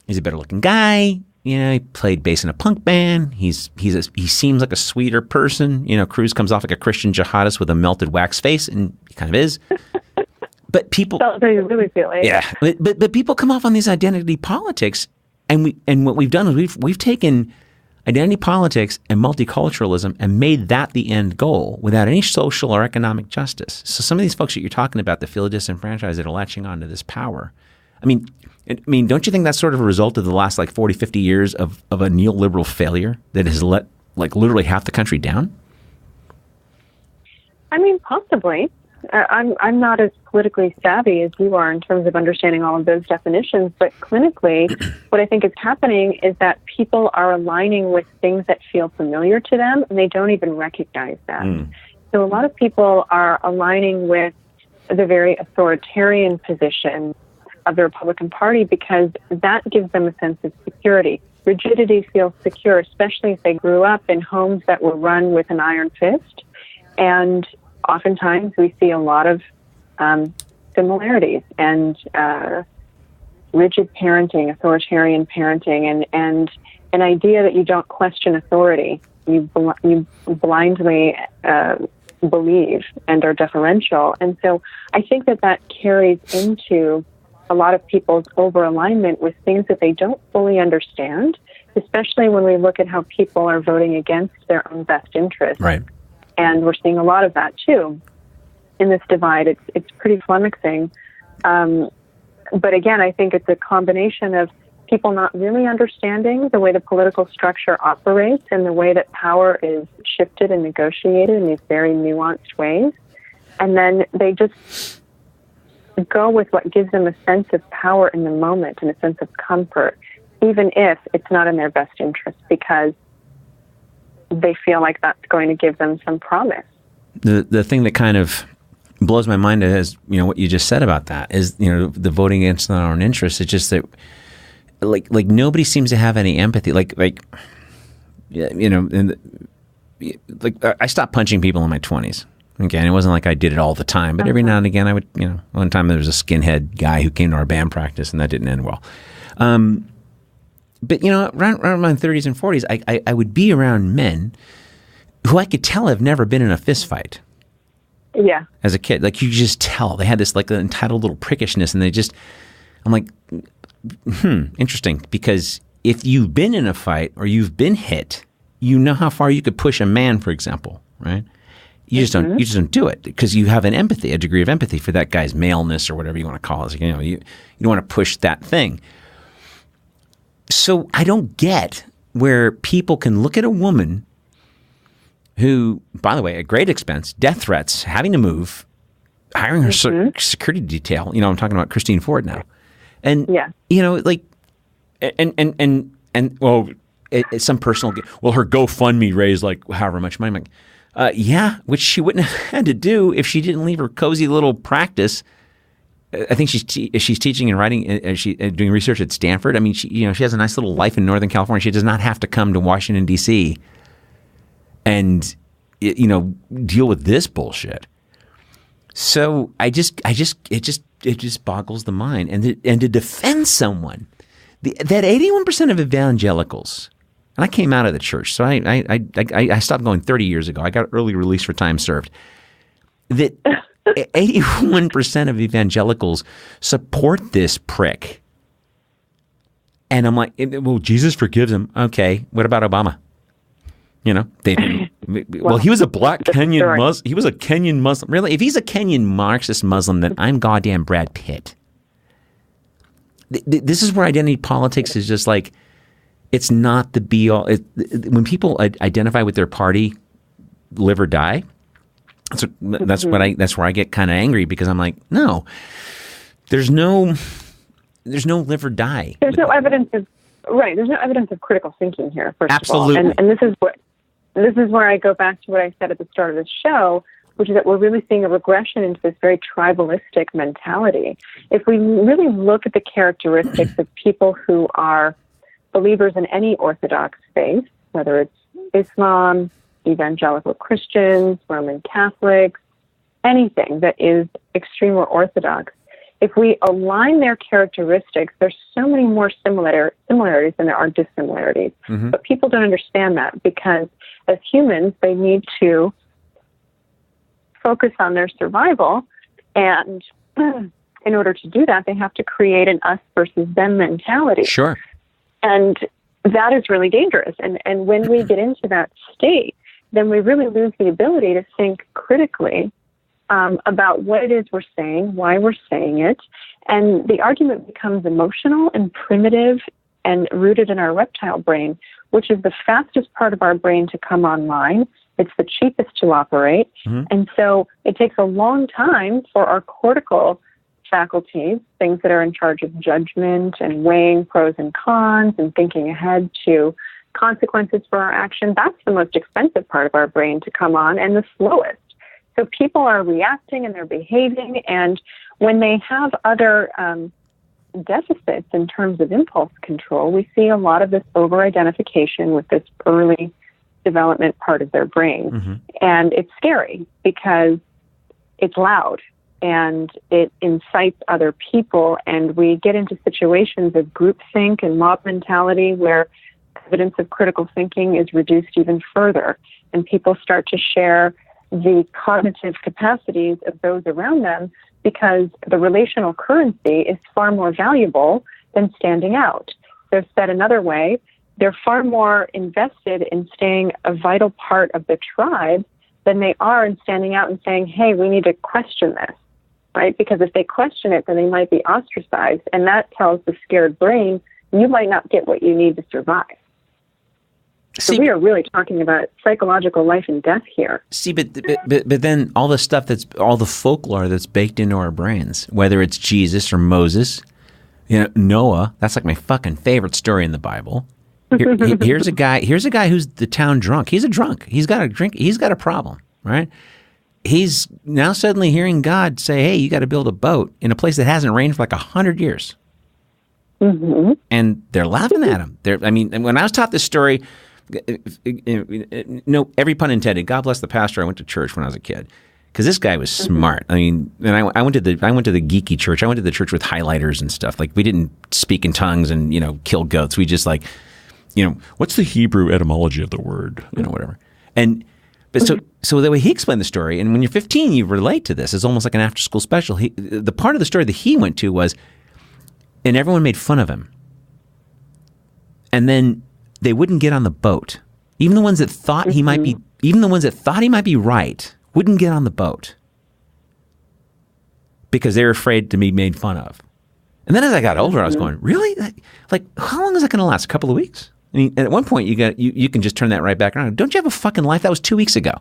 he's a better looking guy. He played bass in a punk band. He seems like a sweeter person. Cruz comes off like a Christian jihadist with a melted wax face, and he kind of is. But people, that's how you really feel, eh? Yeah. But people come off on these identity politics, and what we've done is we've taken identity politics and multiculturalism and made that the end goal without any social or economic justice. So some of these folks that you're talking about that feel disenfranchised, that are latching onto this power. I mean, don't you think that's sort of a result of the last 40, 50 years of a neoliberal failure that has let literally half the country down? I mean, possibly. I'm not as politically savvy as you are in terms of understanding all of those definitions, but clinically, what I think is happening is that people are aligning with things that feel familiar to them, and they don't even recognize that. So a lot of people are aligning with the very authoritarian position of the Republican Party because that gives them a sense of security. Rigidity feels secure, especially if they grew up in homes that were run with an iron fist. And oftentimes we see a lot of similarities and rigid parenting, authoritarian parenting, and an idea that you don't question authority. You blindly believe and are deferential. And so I think that carries into a lot of people's over-alignment with things that they don't fully understand, especially when we look at how people are voting against their own best interests. Right. And we're seeing a lot of that, too, in this divide. It's pretty flummoxing. But again, I think it's a combination of people not really understanding the way the political structure operates and the way that power is shifted and negotiated in these very nuanced ways. And then they just go with what gives them a sense of power in the moment and a sense of comfort, even if it's not in their best interest, because they feel like that's going to give them some promise. The thing that kind of blows my mind is, what you just said about that is, the voting against their own interests. It's just that, like nobody seems to have any empathy. I stopped punching people in my 20s. Again, it wasn't like I did it all the time, but every now and again I would, one time there was a skinhead guy who came to our band practice and that didn't end well. But, around my 30s and 40s, I would be around men who I could tell have never been in a fist fight. Yeah. As a kid. Like, you just tell. They had this, entitled little prickishness, and I'm like, interesting. Because if you've been in a fight or you've been hit, you know how far you could push a man, for example, right? You just don't do it because you have a degree of empathy for that guy's maleness or whatever you want to call it. You don't want to push that thing. So I don't get where people can look at a woman who, by the way, at great expense, death threats, having to move, hiring her security detail. I'm talking about Christine Ford now. And, like, and well, it's some personal, her GoFundMe raised like however much money. I'm like, which she wouldn't have had to do if she didn't leave her cozy little practice. I think she's teaching and writing, she's doing research at Stanford. I mean, she has a nice little life in Northern California. She does not have to come to Washington, D.C. and, deal with this bullshit. So it just boggles the mind. And to defend someone, that 81% of evangelicals, and I came out of the church, so I stopped going 30 years ago. I got early release for time served. That 81% of evangelicals support this prick. And I'm like, well, Jesus forgives him. Okay, what about Obama? They didn't. Well, he was a black Kenyan Muslim. He was a Kenyan Muslim. Really, if he's a Kenyan Marxist Muslim, then I'm goddamn Brad Pitt. This is where identity politics is just like, it's not the be all. When people identify with their party, live or die. That's where I get kind of angry, because I'm like, no, there's no live or die. There's no evidence of There's no evidence of critical thinking here. First Absolutely. of all, and this is where I go back to what I said at the start of this show, which is that we're really seeing a regression into this very tribalistic mentality. If we really look at the characteristics of people who are believers in any Orthodox faith, whether it's Islam, evangelical Christians, Roman Catholics, anything that is extreme or Orthodox, if we align their characteristics, there's so many more similarities than there are dissimilarities. Mm-hmm. But people don't understand that, because as humans, they need to focus on their survival. And in order to do that, they have to create an us versus them mentality. Sure. And that is really dangerous. And when we get into that state, then we really lose the ability to think critically about what it is we're saying, why we're saying it. And the argument becomes emotional and primitive and rooted in our reptile brain, which is the fastest part of our brain to come online. It's the cheapest to operate. Mm-hmm. And so it takes a long time for our cortical faculties, things that are in charge of judgment and weighing pros and cons and thinking ahead to consequences for our action. That's the most expensive part of our brain to come on, and the slowest. So people are reacting and they're behaving, and when they have other deficits in terms of impulse control, we see a lot of this over-identification with this early development part of their brain. Mm-hmm. And it's scary because it's loud and it incites other people, and we get into situations of groupthink and mob mentality where evidence of critical thinking is reduced even further, and people start to share the cognitive capacities of those around them, because the relational currency is far more valuable than standing out. So said another way, they're far more invested in staying a vital part of the tribe than they are in standing out and saying, hey, we need to question this, right? Because if they question it, then they might be ostracized, and that tells the scared brain, you might not get what you need to survive. So we are really talking about psychological life and death here. See, but then all the stuff all the folklore that's baked into our brains, whether it's Jesus or Moses, Noah, that's like my fucking favorite story in the Bible. Here's a guy who's the town drunk. He's a drunk. He's got a drink. He's got a problem, right? He's now suddenly hearing God say, hey, you got to build a boat in a place that hasn't rained for like 100 years. Mm-hmm. And they're laughing at him. When I was taught this story, no, every pun intended. God bless the pastor I went to church when I was a kid, because this guy was smart. I mean, and I went to the geeky church. I went to the church with highlighters and stuff. Like, we didn't speak in tongues and kill goats. We just what's the Hebrew etymology of the word? Whatever. But so the way he explained the story, and when you're 15, you relate to this. It's almost like an after school special. The part of the story that he went to was, and everyone made fun of him, and then they wouldn't get on the boat. Even the ones that thought he might be right wouldn't get on the boat because they were afraid to be made fun of. And then as I got older, I was going, really? Like, how long is that going to last? A couple of weeks? I mean, and at one point you can just turn that right back around. Don't you have a fucking life? That was 2 weeks ago.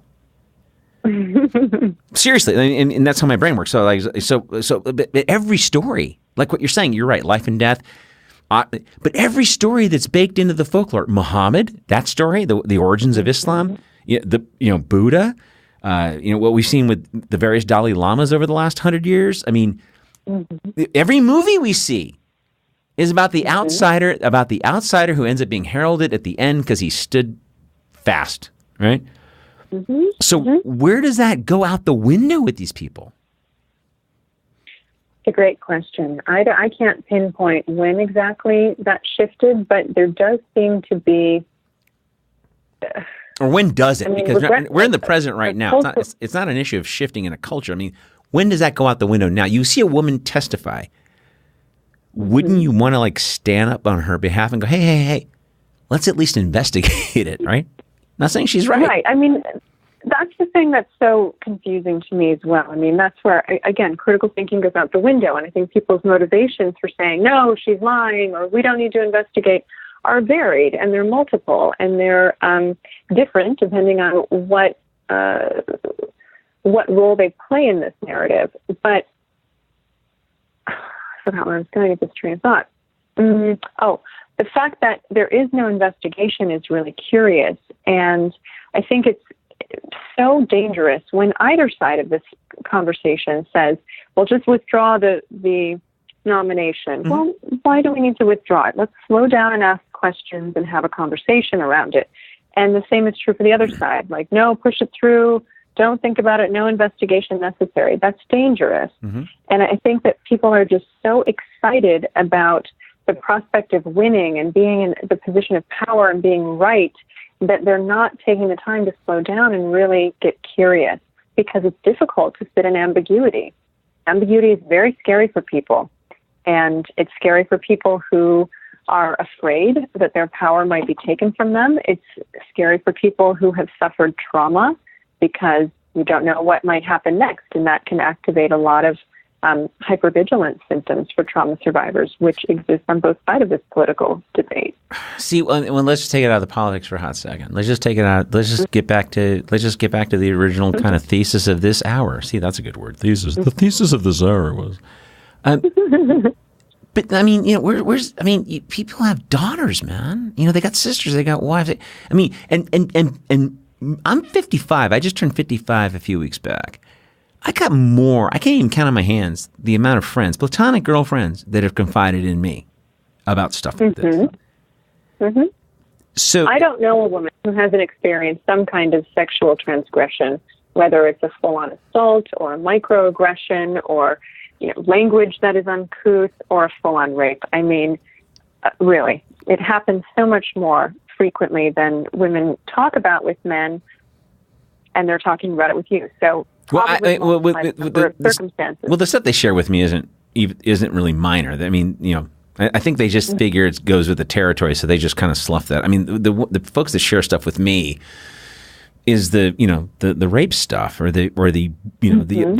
Seriously, and that's how my brain works. But every story, like what you're saying, you're right, life and death. But every story that's baked into the folklore, Muhammad, that story, the origins of Islam, Buddha, what we've seen with the various Dalai Lamas over the last 100 years. I mean, every movie we see is about the outsider, who ends up being heralded at the end because he stood fast, right? So where does that go out the window with these people? It's a great question. I can't pinpoint when exactly that shifted, but there does seem to be... Or when does it? Because we're in the present right now. It's not an issue of shifting in a culture. I mean, when does that go out the window now? You see a woman testify. Wouldn't you want to stand up on her behalf and go, hey, let's at least investigate it, right? Not saying she's right. Right. I mean, that's the thing that's so confusing to me as well. I mean, that's where, again, critical thinking goes out the window. And I think people's motivations for saying, no, she's lying, or we don't need to investigate, are varied, and they're multiple, and they're different depending on what role they play in this narrative. But I forgot where I was going with this train of thought. The fact that there is no investigation is really curious, and I think it's so dangerous when either side of this conversation says, well, just withdraw the nomination. Well, why do we need to withdraw it? Let's slow down and ask questions and have a conversation around it. And the same is true for the other side. No, push it through. Don't think about it. No investigation necessary. That's dangerous. And I think that people are just so excited about the prospect of winning and being in the position of power and being right that they're not taking the time to slow down and really get curious, because it's difficult to sit in ambiguity. Ambiguity is very scary for people. And it's scary for people who are afraid that their power might be taken from them. It's scary for people who have suffered trauma, because you don't know what might happen next, and that can activate a lot of hypervigilance symptoms for trauma survivors, which exist on both sides of this political debate. See, well, let's just take it out of the politics for a hot second. Let's just take it out. Let's just get back to the original kind of thesis of this hour. See, that's a good word. Thesis. The thesis of this hour was. But I mean, people have daughters, man. They got sisters, they got wives. I mean, and I'm 55. I just turned 55 a few weeks back. I got more. I can't even count on my hands the amount of friends, platonic girlfriends, that have confided in me about stuff like this. So I don't know a woman who hasn't experienced some kind of sexual transgression, whether it's a full-on assault or a microaggression or language that is uncouth or a full-on rape. I mean, really, it happens so much more frequently than women talk about with men, and they're talking about it with you. So, the circumstances. Well, the stuff they share with me isn't really minor. I mean, I think they just figure it goes with the territory, so they just kind of slough that. I mean, the folks that share stuff with me is the rape stuff or the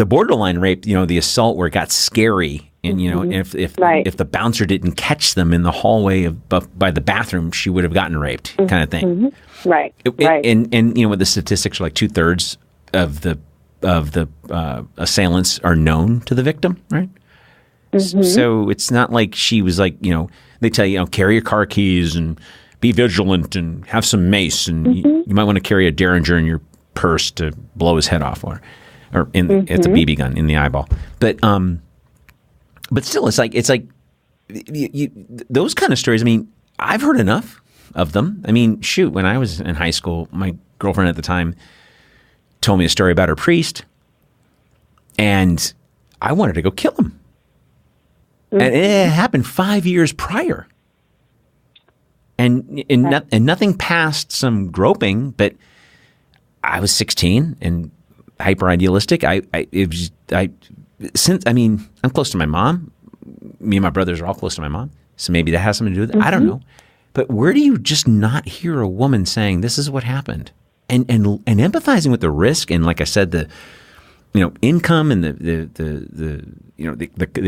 borderline rape, the assault where it got scary, and if the bouncer didn't catch them in the hallway by the bathroom, she would have gotten raped, kind of thing. Right. And the statistics are like 2/3 of the assailants are known to the victim, right? So it's not like she was they tell you, carry your car keys and be vigilant and have some mace, and you might want to carry a Derringer in your purse to blow his head off, or it's a BB gun in the eyeball. But still, it's like those kind of stories. I mean, I've heard enough of them. I mean, shoot, when I was in high school, my girlfriend at the time told me a story about her priest, and I wanted to go kill him. And it happened 5 years prior. And nothing past some groping, but I was 16 and hyper idealistic. I'm close to my mom. Me and my brothers are all close to my mom, so maybe that has something to do with it. I don't know. But where do you just not hear a woman saying this is what happened, and empathizing with the risk, and like I said, the income and the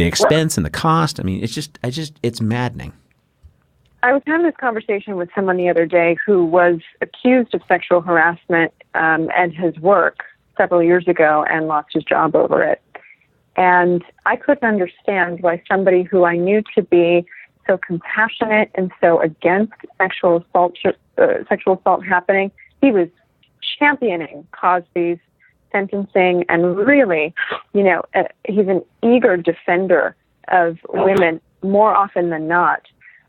expense and the cost. I mean, it's maddening. I was having this conversation with someone the other day who was accused of sexual harassment at his work, several years ago and lost his job over it. And I couldn't understand why somebody who I knew to be so compassionate and so against sexual assault happening, he was championing Cosby's sentencing, and really, he's an eager defender of women more often than not.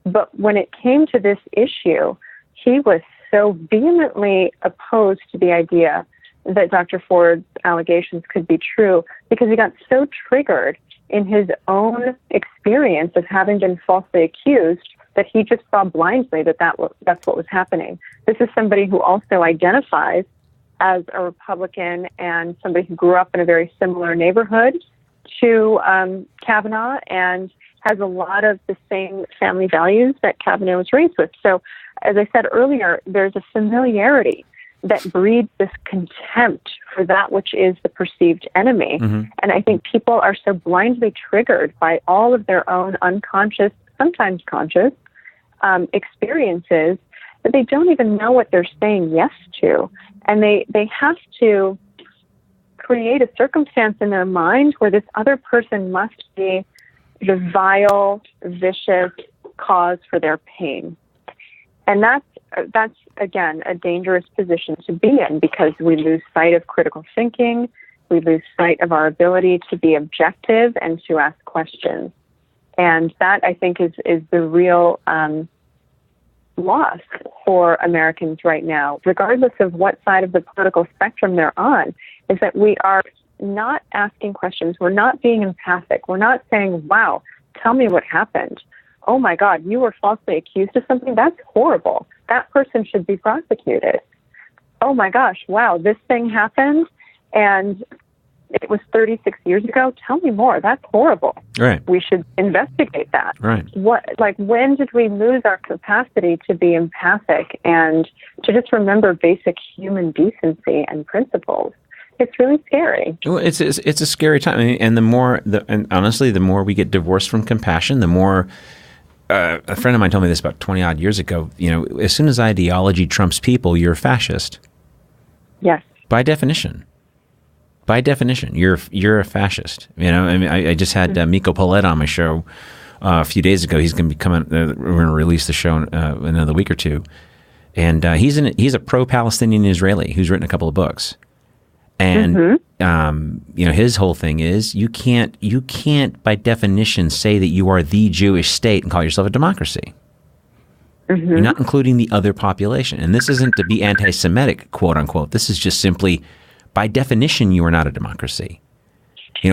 But when it came to this issue, he was so vehemently opposed to the idea that Dr. Ford's allegations could be true, because he got so triggered in his own experience of having been falsely accused that he just saw blindly that's what was happening. This is somebody who also identifies as a Republican and somebody who grew up in a very similar neighborhood to Kavanaugh and has a lot of the same family values that Kavanaugh was raised with. So, as I said earlier, there's a familiarity that breeds this contempt for that which is the perceived enemy. Mm-hmm. And I think people are so blindly triggered by all of their own unconscious, sometimes conscious, experiences that they don't even know what they're saying yes to. And they have to create a circumstance in their mind where this other person must be the vile, vicious cause for their pain. And that's again, a dangerous position to be in, because we lose sight of critical thinking. We lose sight of our ability to be objective and to ask questions. And that, I think, is the real loss for Americans right now, regardless of what side of the political spectrum they're on, is that we are not asking questions. We're not being empathic. We're not saying, wow, tell me what happened. Oh my God, you were falsely accused of something? That's horrible. That person should be prosecuted. Oh my gosh, wow, this thing happened and it was 36 years ago. Tell me more. That's horrible. Right. We should investigate that. Right. When did we lose our capacity to be empathic and to just remember basic human decency and principles? It's really scary. Well, it's a scary time, and and honestly, the more we get divorced from compassion, the more. A friend of mine told me this about 20 odd years ago. As soon as ideology trumps people, you're a fascist. Yes. By definition, you're a fascist. I just had Miko Paulette on my show a few days ago. He's going to be coming. We're going to release the show in another week or two, and he's a pro-Palestinian Israeli who's written a couple of books. And his whole thing is you can't by definition say that you are the Jewish state and call yourself a democracy. Mm-hmm. You're not including the other population, and this isn't to be anti-Semitic, quote unquote. This is just simply, by definition, you are not a democracy.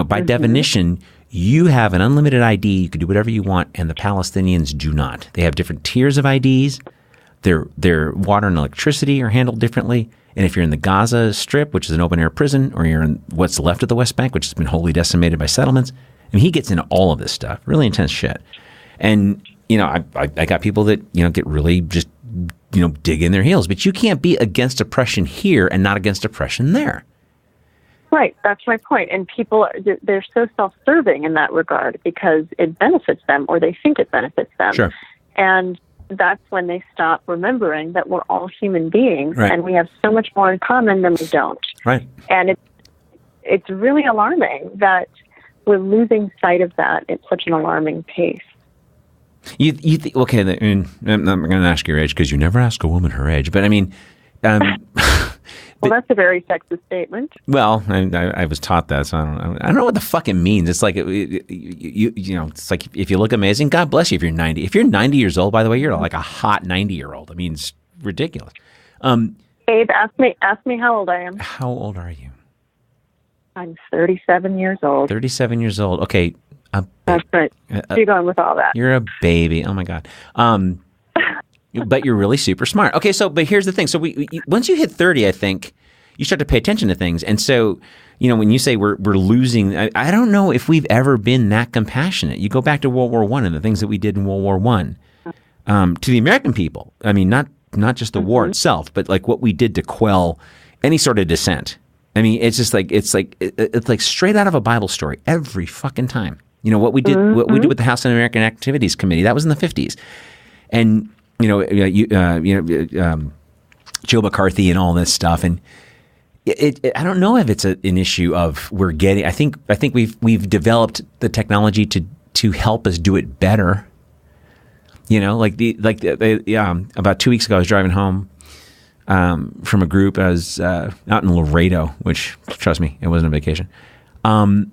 By definition, you have an unlimited ID. You can do whatever you want, and the Palestinians do not. They have different tiers of IDs. Their water and electricity are handled differently. And if you're in the Gaza Strip, which is an open-air prison, or you're in what's left of the West Bank, which has been wholly decimated by settlements, he gets into all of this stuff, really intense shit. And, I got people that, get really just, dig in their heels. But you can't be against oppression here and not against oppression there. Right. That's my point. And people, they're so self-serving in that regard because it benefits them, or they think it benefits them. Sure. And that's when they stop remembering that we're all human beings, right, and we have so much more in common than we don't. Right. And it's really alarming that we're losing sight of that at such an alarming pace. Okay, I'm not going to ask your age because you never ask a woman her age, but well, that's a very sexist statement. Well, I was taught that, so I don't know what the fuck it means. It's like it's like if you look amazing, God bless you. If you're 90, years old, by the way, you're like a hot 90-year-old. I mean, it's ridiculous. Abe, ask me how old I am. How old are you? I'm 37 years old. 37 years old. Okay. That's right. You're going with all that. You're a baby. Oh my God. But you're really super smart. Okay, but here's the thing. So once you hit 30, I think you start to pay attention to things. And so, when you say we're losing, I don't know if we've ever been that compassionate. You go back to World War I and the things that we did in World War I to the American people. I mean, not just the war itself, but like what we did to quell any sort of dissent. I mean, it's just like it's like straight out of a Bible story every fucking time. What we did with the House Un-American Activities Committee, that was in the 50s, and Joe McCarthy and all this stuff, and I don't know if it's an issue of we're getting. I think we've developed the technology to help us do it better. About 2 weeks ago, I was driving home from a group. I was out in Laredo, which, trust me, it wasn't a vacation. And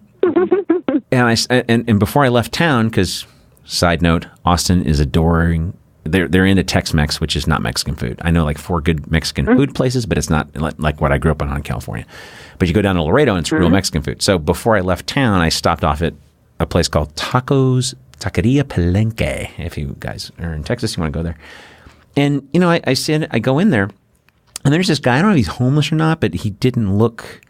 before I left town, because side note, Austin is adoring. They're into Tex-Mex, which is not Mexican food. I know like 4 good Mexican food places, but it's not like what I grew up on in California. But you go down to Laredo and it's real Mexican food. So before I left town, I stopped off at a place called Taqueria Palenque. If you guys are in Texas, you want to go there. And, I go in there and there's this guy. I don't know if he's homeless or not, but he didn't look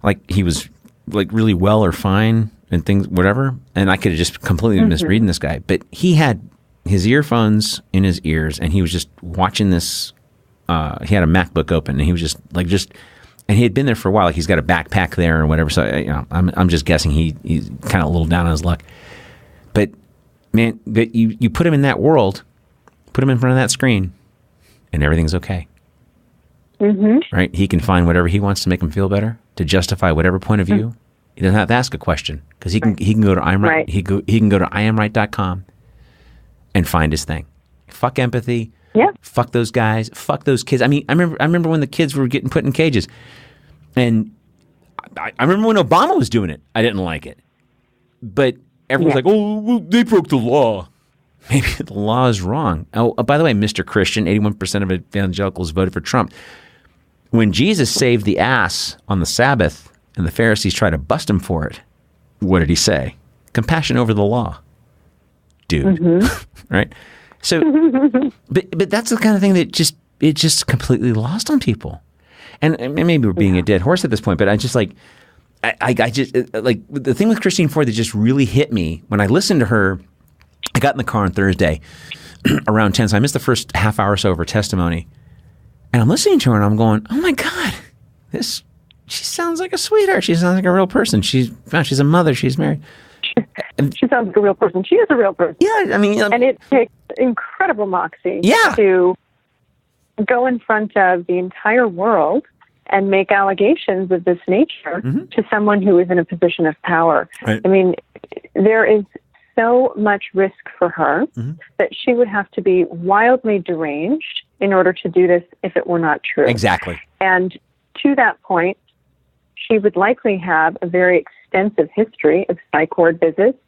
like he was like really well or fine and things, whatever. And I could have just completely misreading this guy, but he had his earphones in his ears, and he was just watching this. He had a MacBook open, and he was just, and he had been there for a while. Like he's got a backpack there or whatever. So I'm just guessing he's kind of a little down on his luck. But man, you put him in that world, put him in front of that screen, and everything's okay. Right? He can find whatever he wants to make him feel better, to justify whatever point of view. He doesn't have to ask a question because he can go to IamRight. He can go to IamRight.com. And find his thing. Fuck empathy. Yeah. Fuck those guys. Fuck those kids. I mean, I remember when the kids were getting put in cages, and I remember when Obama was doing it. I didn't like it, but everyone's like, "Oh, well, they broke the law." Maybe the law is wrong. Oh, by the way, Mr. Christian, 81% of evangelicals voted for Trump. When Jesus saved the ass on the Sabbath, and the Pharisees tried to bust him for it, what did he say? Compassion over the law. Dude, right? So, but that's the kind of thing that it just completely lost on people, and maybe we're being a dead horse at this point. But I just like the thing with Christine Ford that just really hit me when I listened to her. I got in the car on Thursday around 10, so I missed the first half hour or so of her testimony, and I'm listening to her and I'm going, "Oh my God, she sounds like a sweetheart. She sounds like a real person. She's a mother. She's married." She sounds like a real person. She is a real person. Yeah, I mean... and it takes incredible moxie to go in front of the entire world and make allegations of this nature to someone who is in a position of power. Right. I mean, there is so much risk for her that she would have to be wildly deranged in order to do this if it were not true. Exactly. And to that point, she would likely have a very extensive history of psych ward visits,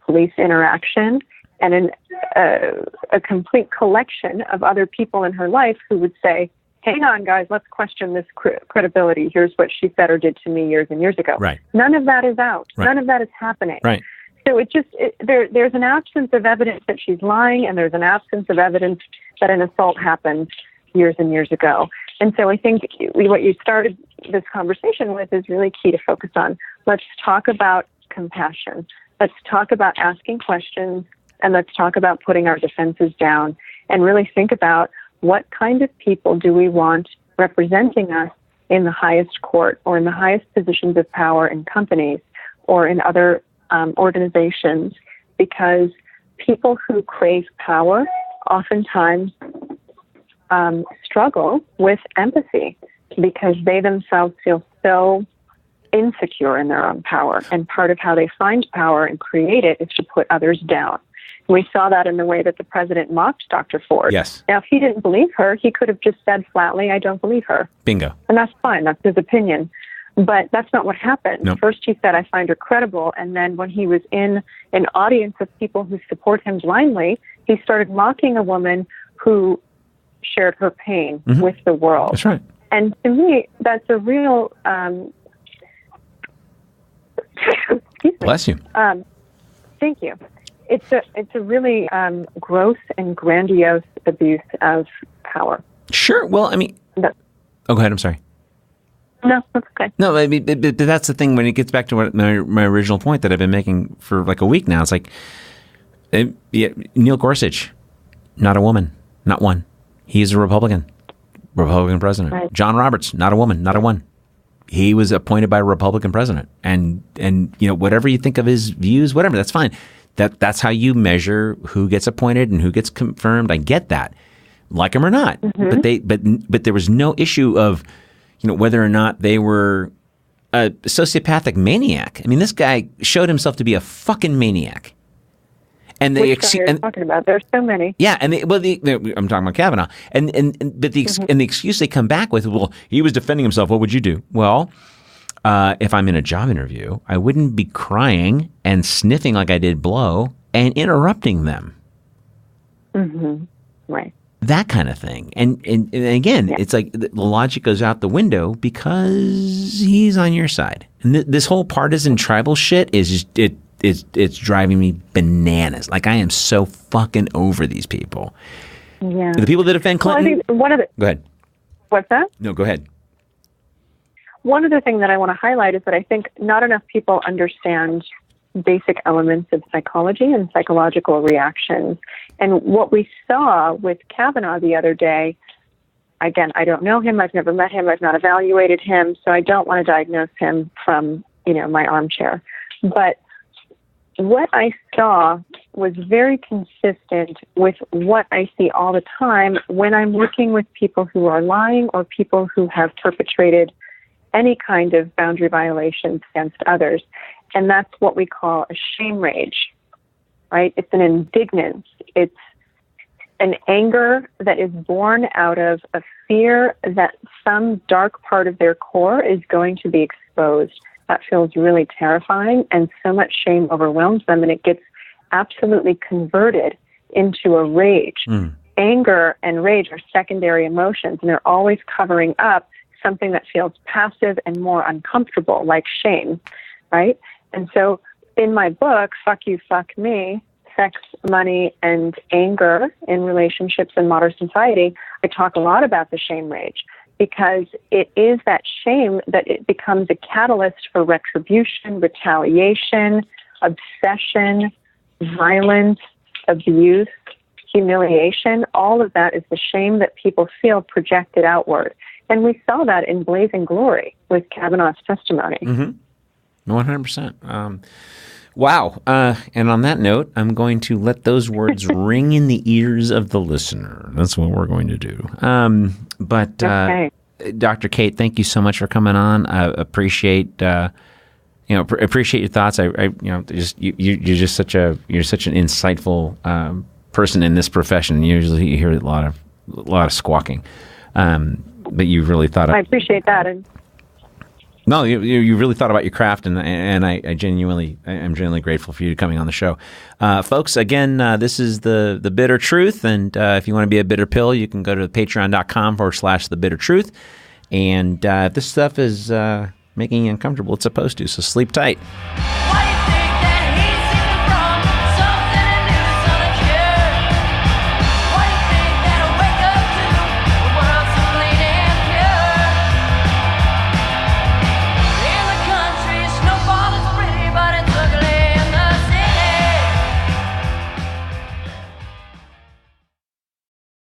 police interaction, and a complete collection of other people in her life who would say, "Hang on, guys, let's question this credibility. Here's what she said or did to me years and years ago." Right. None of that is out. Right. None of that is happening. Right. So there's an absence of evidence that she's lying, and there's an absence of evidence that an assault happened years and years ago. And so I think what you started this conversation with is really key to focus on. Let's talk about compassion. Let's talk about asking questions, and let's talk about putting our defenses down and really think about what kind of people do we want representing us in the highest court or in the highest positions of power in companies or in other organizations, because people who crave power oftentimes struggle with empathy because they themselves feel so insecure in their own power. And part of how they find power and create it is to put others down. We saw that in the way that the president mocked Dr. Ford. Yes. Now, if he didn't believe her, he could have just said flatly, "I don't believe her." Bingo. And that's fine. That's his opinion. But that's not what happened. Nope. First, he said, "I find her credible." And then when he was in an audience of people who support him blindly, he started mocking a woman who shared her pain with the world. That's right. And to me, that's a real... excuse me. Bless you. Thank you. It's a really gross and grandiose abuse of power. Sure. Well, I mean... go ahead. I'm sorry. No, that's okay. No, I mean, but that's the thing when it gets back to what my original point that I've been making for like a week now. It's like Neil Gorsuch, not a woman, not one. He's a Republican president. Right. John Roberts, not a woman, not a one. He was appointed by a Republican president, and whatever you think of his views, whatever, that's fine. That's how you measure who gets appointed and who gets confirmed. I get that, like him or not. But there was no issue of whether or not they were a sociopathic maniac. I mean, this guy showed himself to be a fucking maniac. And they talking about. There's so many. Yeah, and I'm talking about Kavanaugh, but the excuse they come back with, well, he was defending himself. What would you do? Well, if I'm in a job interview, I wouldn't be crying and sniffing like I did Blow and interrupting them. Mm-hmm. Right. That kind of thing. And again, it's like the logic goes out the window because he's on your side. And this whole partisan tribal shit is just, it's driving me bananas. Like, I am so fucking over these people. Yeah. The people that defend Clinton. Well, I think go ahead. What's that? No, go ahead. One other thing that I want to highlight is that I think not enough people understand basic elements of psychology and psychological reactions. And what we saw with Kavanaugh the other day, again, I don't know him. I've never met him. I've not evaluated him. So I don't want to diagnose him from, my armchair. But what I saw was very consistent with what I see all the time when I'm working with people who are lying or people who have perpetrated any kind of boundary violations against others. And that's what we call a shame rage, right? It's an indignance. It's an anger that is born out of a fear that some dark part of their core is going to be exposed. That feels really terrifying, and so much shame overwhelms them, and it gets absolutely converted into a rage. Anger and rage are secondary emotions, and they're always covering up something that feels passive and more uncomfortable, like shame, right? And so in my book, Fuck You, Fuck Me, Sex, Money, and Anger in Relationships in Modern Society, I talk a lot about the shame rage because it is that shame that it becomes a catalyst for retribution, retaliation, obsession, violence, abuse, humiliation. All of that is the shame that people feel projected outward. And we saw that in blazing glory with Kavanaugh's testimony. 100%. Wow. And on that note, I'm going to let those words ring in the ears of the listener. That's what we're going to do. Okay. Dr. Kate, thank you so much for coming on. I appreciate appreciate your thoughts. You're just such an insightful person in this profession. Usually you hear a lot of squawking. But you really thought. I appreciate that. No, you really thought about your craft, and I'm genuinely grateful for you coming on the show, folks. Again, this is the Bitter Truth, and if you want to be a bitter pill, you can go to patreon.com/thebittertruth. And if this stuff is making you uncomfortable, it's supposed to. So sleep tight.